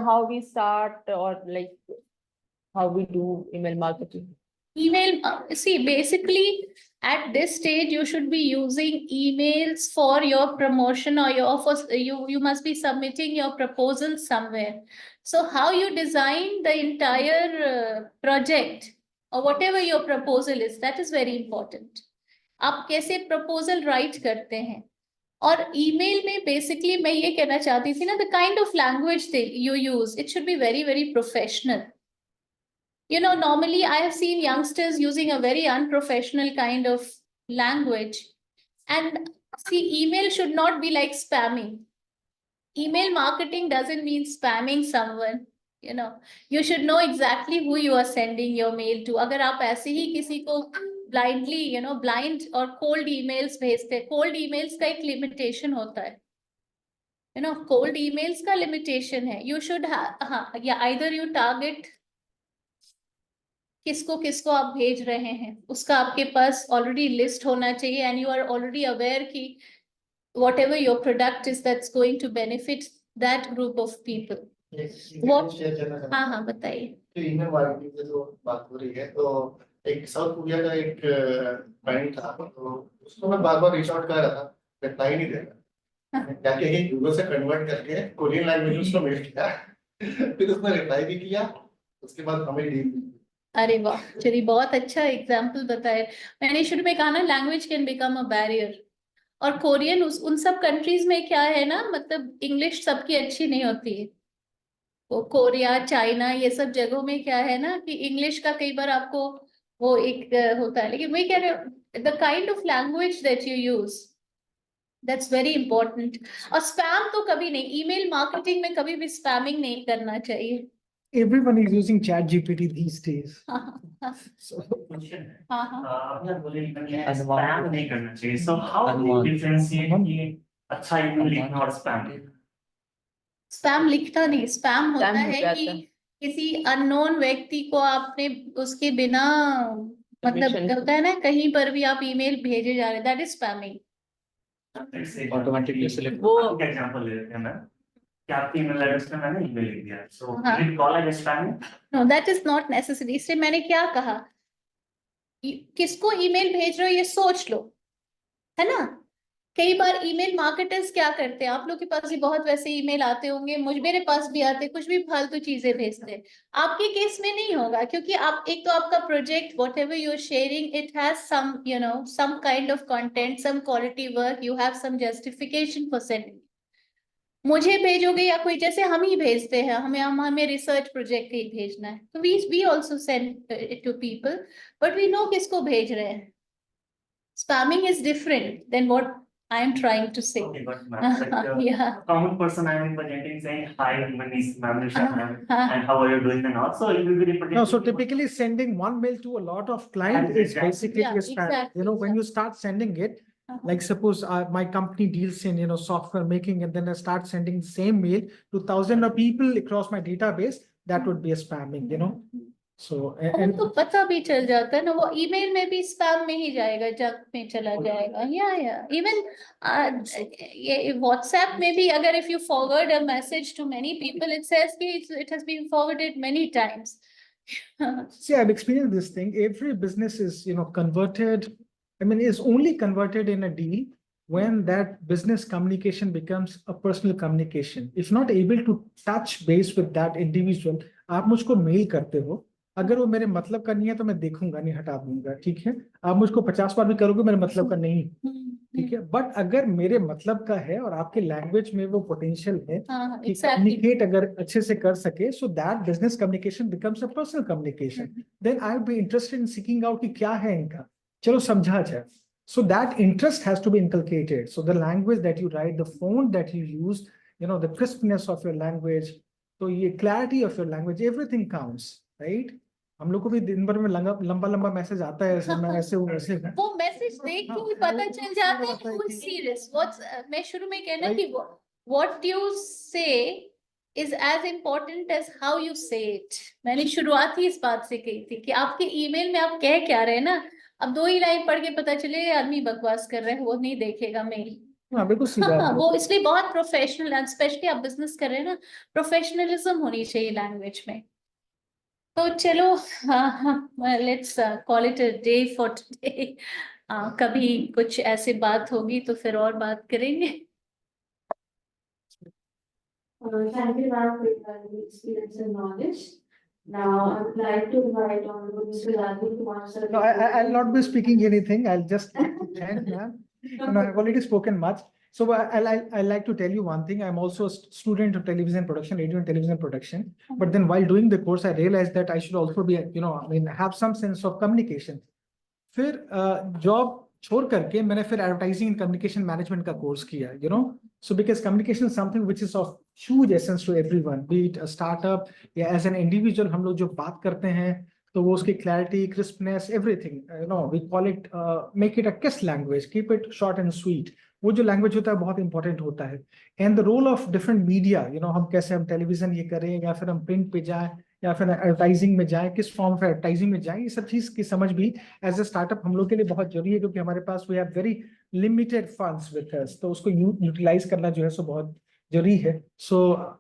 Speaker 10: how we start, or like how we do email marketing.
Speaker 1: email, see, basically at this stage you should be using emails for your promotion, or you must be submitting your proposal somewhere. So how you design the entire project or whatever your proposal is, that is very important. आप कैसे proposal write करते हैं, और email में basically मैं ये कहना चाहती थी ना, the kind of language you use, it should be very, very professional. You know, normally I have seen youngsters using a very unprofessional kind of language. And see, email should not be like spamming. Email marketing doesn't mean spamming someone. You know, you should know exactly who you are sending your mail to. अगर आप ऐसे ही किसी को blindly, you know, blind और cold emails भेजते, cold emails का एक limitation होता है. You know, cold emails का limitation है. You should have, yeah, either you target किसको किसको आप भेज रहे हैं, उसका आपके पास ऑलरेडी लिस्ट होना चाहिए, and you are already aware कि whatever your product is that's going to benefit that group of people. हाँ बताइए.
Speaker 11: तो ईमेल मार्केटिंग की जो बात हो रही है, तो एक साउथ कोरिया का एक क्लाइंट था, तो उसको मैं बार-बार रीच आउट कर रहा था, रिप्लाई नहीं दे रहा, जाके ही गूगल से कन्वर्ट करके कोरियन लैंग्वेज में उसको मेल किया, फिर उसने रिप्लाई भी किया, उसके बाद हमें डील.
Speaker 1: अरे वाह, चलिए बहुत अच्छा एग्जाम्पल बताया. मैंने शुरू में कहा ना, language can become a barrier. और कोरियन उन सब कंट्रीज में क्या है ना, मतलब इंग्लिश सबकी अच्छी नहीं होती है. वो कोरिया, चाइना, ये सब जगहों में क्या है ना कि इंग्लिश का कई बार आपको वो एक होता है, लेकिन मैं कह रही हूँ the kind of language that you use, that's very important. और स्पैम तो कभी नहीं, ईमेल मार्केटिंग में कभी भी स्पैमिंग नहीं करना चाहिए.
Speaker 3: Everyone is using ChatGPT these days. So,
Speaker 6: आपने बोले स्पैम नहीं करना चाहिए. So how do you differentiate कि अच्छा ईमेल लिखना और स्पैम?
Speaker 1: स्पैम लिखना नहीं, स्पैम होता
Speaker 10: Spam हो
Speaker 1: है
Speaker 10: जाता
Speaker 1: कि
Speaker 10: है.
Speaker 1: किसी अननोन व्यक्ति को आपने उसके बिना, मतलब
Speaker 10: Permission.
Speaker 1: होता है ना, कहीं पर भी आप ईमेल भेजे जा रहे हैं, that is spamming.
Speaker 8: Automatically select.
Speaker 6: वो एग्जांपल ले लेते हैं ना, कि आपकी ईमेल एड्रेस पे मैंने ईमेल लिख दिया, सो
Speaker 1: हाँ.
Speaker 6: Will call as spam?
Speaker 1: No, that is not necessary. इसलिए मैंने क्या कहा, किसको ईमेल भेज रहे हो ये सोच लो, है ना. कई बार ईमेल मार्केटर्स क्या करते हैं, आप लोग के पास भी बहुत वैसे ईमेल आते होंगे, मेरे पास भी आते, कुछ भी फालतू चीजें भेजते हैं. आपके केस में नहीं होगा, क्योंकि आप एक तो आपका project whatever you are sharing, it has some, you know, some kind of content, some quality work, you have some justification for sending. मुझे भेजोगे या कोई, जैसे हम ही भेजते हैं, हमें रिसर्च प्रोजेक्ट ही भेजना है, तो we also send it to people, but we know किसको भेज रहे हैं. Spamming is different than what I am trying to say.
Speaker 6: Okay, but ma'am, like,
Speaker 1: Yeah.
Speaker 6: common person I am presenting saying hi, Manish, ma'am, Nisha, ma'am,
Speaker 1: Uh-huh.
Speaker 6: and how are you doing and all. So it will be representing.
Speaker 3: no, so typically sending one mail to a lot of clients is
Speaker 6: Exactly.
Speaker 3: basically
Speaker 1: Yeah,
Speaker 3: a spam.
Speaker 1: exactly,
Speaker 3: You know, when you start sending it, like suppose my company deals in, you know, software making, and then I start sending the same mail to thousands of people across my database, that would be a spamming, you know. So,
Speaker 1: उनको पता भी चल जाता है ना, वो email में भी स्पैम में ही जाएगा, जंक में चला जाएगा. या इवन ये व्हाट्सएप में भी, अगर if you forward a message to many people, it says कि it has been forwarded many times.
Speaker 3: see, I've experienced this thing. Every business is, you know, converted. I mean, is only converted in a deal when that business communication becomes a personal communication. If not able to touch base with that individual, आप मुझको mail करते हो, अगर वो मेरे मतलब का नहीं है तो मैं देखूंगा नहीं, हटा दूंगा, ठीक है. आप मुझको 50 बार भी करोगे, मेरे मतलब का नहीं, ठीक है. बट अगर मेरे मतलब का है और आपके लैंग्वेज में वो पोटेंशियल है कि कम्युनिकेट अगर अच्छे से कर सके, so that business communication becomes a personal communication. Then I will be interested in seeking out कि क्या है इनका, चलो समझा जाए. So that interest has to be inculcated. So the language that you write, the font that you use, you know, the crispness of your language, so the clarity of your language, everything counts. Right? हम लोग को भी दिन भर में लंबा लंबा message आता है, ऐसे मैं ऐसे हूँ वैसे हूँ।
Speaker 1: वो मैसेज देख के ही पता चल जाता है who is serious. मैं शुरू में कहना कि what you say is as important as how you say it. मैंने शुरुआत ही इस बात से कही थी कि आपके ईमेल में आप कह क्या रहे हैं ना, अब 2 ही लाइन पढ़ के पता चले ये आदमी बकवास कर रहे हैं, वो नहीं देखेगा मेल।
Speaker 3: हाँ बिल्कुल सीधा।
Speaker 1: हाँ, वो इसलिए बहुत प्रोफेशनल, स्पेशली आप बिजनेस कर रहे हैं ना, प्रोफेशनलिज्म होनी चाहिए लैंग्वेज में। तो चलो, let's call it a day for today. कभी कुछ ऐसी बात होगी तो फिर और बात करेंगे।
Speaker 4: Thank you, ma'am, for your experience and knowledge. Now, I would like to invite Honorable Mr. Rajeev to answer.
Speaker 3: No, I'll not be speaking anything. I'll just thank ma'am. I've already spoken much. So I like to tell you one thing. I'm also a student of television production, radio and television production. But then while doing the course, I realized that I should also be, have some sense of communication. फिर job छोड़ करके मैंने फिर advertising and communication management का course किया, so because communication is something which is of huge essence to everyone, be it a startup या as an individual, हम लोग जो बात करते हैं तो वो उसकी clarity, crispness, everything, we call it, make it a kiss language, keep it short and sweet. वो जो लैंग्वेज होता है बहुत इंपॉर्टेंट होता है। And the role of different media, हम कैसे हम टेलीविजन ये करें या फिर हम प्रिंट पे जाए या फिर एडवर्टाइजिंग में जाए, किस फॉर्म ऑफ एडवर्टाइजिंग में जाए, ये सब चीज की समझ भी एज ए स्टार्टअप हम लोग के लिए बहुत जरूरी है, क्योंकि हमारे पास we have very limited funds with us, तो उसको यूटिलाइज करना जो है सो बहुत जरूरी है। सो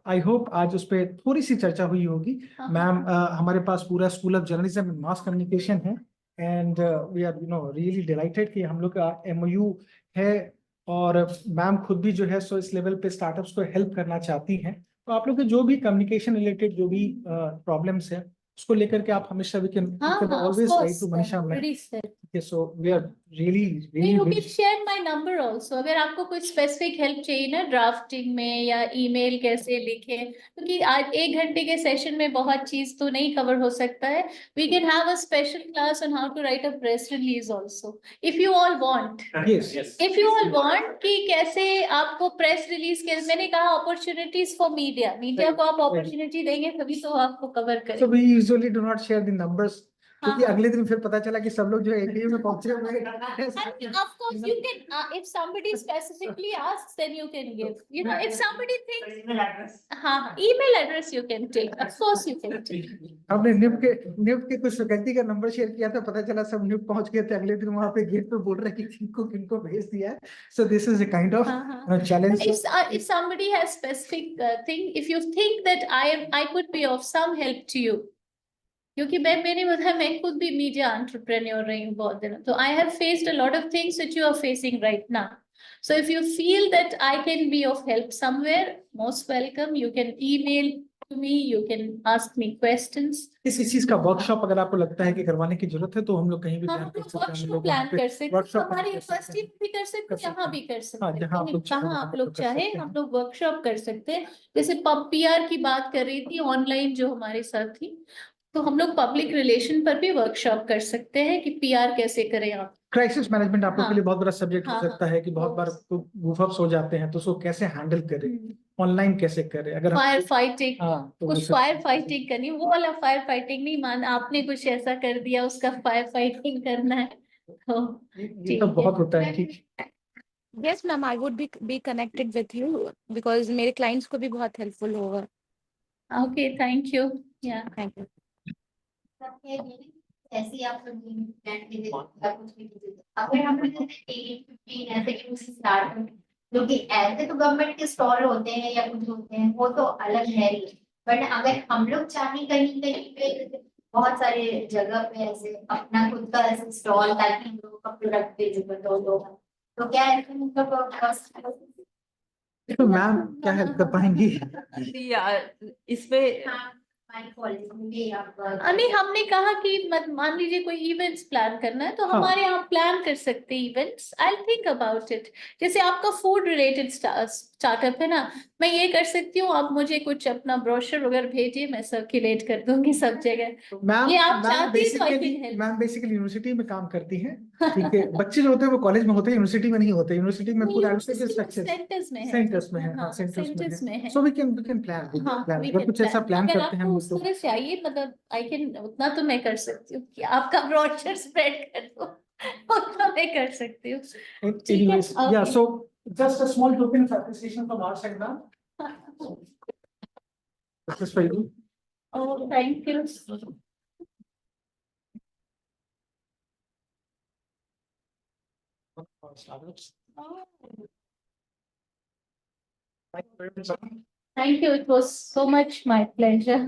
Speaker 3: आई होप आज उस पर थोड़ी सी चर्चा हुई होगी। मैम, हमारे पास पूरा school of journalism and mass communication है, and we are really delighted कि हम लोग का MOU है, और मैम खुद भी जो है सो इस लेवल पे स्टार्टअप्स को हेल्प करना चाहती हैं। तो आप लोग के जो भी कम्युनिकेशन रिलेटेड जो भी प्रॉब्लम्स है उसको लेकर के आप हमेशा we can always write to Manisha ma'am. Okay, so we are really
Speaker 1: You can share my number also. अगर आपको कुछ स्पेसिफिक हेल्प चाहिए ना ड्राफ्टिंग में या ईमेल कैसे लिखें, क्योंकि आज 1 घंटे के सेशन में बहुत चीज तो नहीं कवर हो सकता है। We can have a special class on how to write a press release also, if you all want.
Speaker 3: Yes.
Speaker 1: If you all want कि कैसे आपको प्रेस रिलीज के, मैंने कहा अपॉर्चुनिटीज फॉर मीडिया को आप अपॉर्चुनिटी देंगे तभी तो आपको कवर
Speaker 3: So
Speaker 1: करेंगे।
Speaker 3: we usually do not share the numbers, क्योंकि अगले दिन फिर पता चला कि सब लोग जो APU में पहुंचे हुए हैं।
Speaker 1: And of course you can, if somebody specifically asks, then you can give. If somebody thinks, email address you can take. Of course you can take.
Speaker 3: हमने निफ्ट के कुछ फैकल्टी का नंबर शेयर किया था, पता चला सब निफ्ट पहुंच गए थे, अगले दिन वहां पे गेट पे बोल रहे कि किनको भेज दिया है। So this is a kind of challenge.
Speaker 1: If somebody has specific thing, if you think that I could be of some help to you, क्योंकि मैं खुद भी मीडिया एंटरप्रेन्योर रही हूँ बहुत दिन, तो I have faced a lot of things which you are facing right now. So if you feel that I can be of help somewhere, most welcome, you can email to me, you can ask me questions.
Speaker 3: इस चीज का workshop अगर आपको लगता है कि करवाने की जरूरत है तो हम लोग कहीं भी
Speaker 1: हम लोग प्लान कर सकते हैं, हमारी यूनिवर्सिटी भी कर सकते हैं, यहाँ भी कर सकते हैं, जहाँ आप लोग चाहे हम लोग वर्कशॉप कर सकते हैं। जैसे PR की बात कर रही थी ऑनलाइन जो हमारे साथ थी, तो हम लोग पब्लिक रिलेशन पर भी वर्कशॉप कर सकते हैं कि PR कैसे करें आप।
Speaker 3: क्राइसिस मैनेजमेंट आप लोग के लिए बहुत बड़ा सब्जेक्ट हो सकता है कि बहुत बार गूफअप्स हो जाते हैं, तो उसको कैसे हैंडल करें, ऑनलाइन कैसे करें। अगर
Speaker 1: फायर फाइटिंग,
Speaker 3: तो
Speaker 1: कुछ फायर फाइटिंग करनी, वो वाला फायर फाइटिंग नहीं, मान आपने कुछ ऐसा कर दिया उसका फायर फाइटिंग करना है, तो
Speaker 3: ये तो बहुत होता है। ठीक,
Speaker 9: Yes ma'am, I would be connected with you because मेरे clients को भी बहुत helpful होगा।
Speaker 1: Okay, thank you. Yeah,
Speaker 9: Thank you.
Speaker 7: ऐसे ही आप लोग प्लान के लिए कुछ भी अगर हम लोग 10-15 ऐसे यूज स्टार्ट करें, क्योंकि ऐसे तो गवर्नमेंट के स्टॉल होते हैं या कुछ होते हैं, वो तो अलग है ही, बट अगर हम लोग चाहें कहीं पे बहुत सारे जगह पे ऐसे अपना खुद का ऐसे स्टॉल, ताकि हम लोगों का प्रोडक्ट विजिबल हो लोग, तो क्या ऐसे मतलब
Speaker 3: तो मैम क्या हेल्प कर पाएंगी
Speaker 10: इसमें?
Speaker 1: नहीं, हमने कहा कि मान लीजिए कोई इवेंट्स प्लान करना है तो हमारे यहाँ प्लान कर सकते हैं events. I think about it. जैसे आपका फूड रिलेटेड स्टार्टअप है ना, मैं ये कर सकती हूँ, आप मुझे कुछ अपना ब्रोशर वगैरह भेजिए, मैं सर्कुलेट कर दूंगी सब जगह। ये आप चाहती हैं।
Speaker 3: मैम बेसिकली यूनिवर्सिटी में काम करती हैं, ठीक है। बच्चे जो होते हैं वो कॉलेज में होते हैं, यूनिवर्सिटी में नहीं होते। यूनिवर्सिटी में पूरा
Speaker 1: सेंटर्स में है,
Speaker 3: सेंटर्स में है। सो वी कैन प्लान, अगर कुछ ऐसा प्लान करते हैं use the.
Speaker 1: थोड़े से आइए, मतलब आई कैन, उतना तो मैं कर सकती हूँ कि आपका ब्रोशर स्प्रेड कर दो, उतना मैं कर सकती हूँ। ठीक है,
Speaker 3: Anyways, yeah,
Speaker 1: okay.
Speaker 3: so just a small token of appreciation from our side, ma'am. This is for you.
Speaker 1: Oh, thank you.
Speaker 3: Startups.
Speaker 1: Oh,
Speaker 3: Thank you very much.
Speaker 1: thank you. It was so much my pleasure.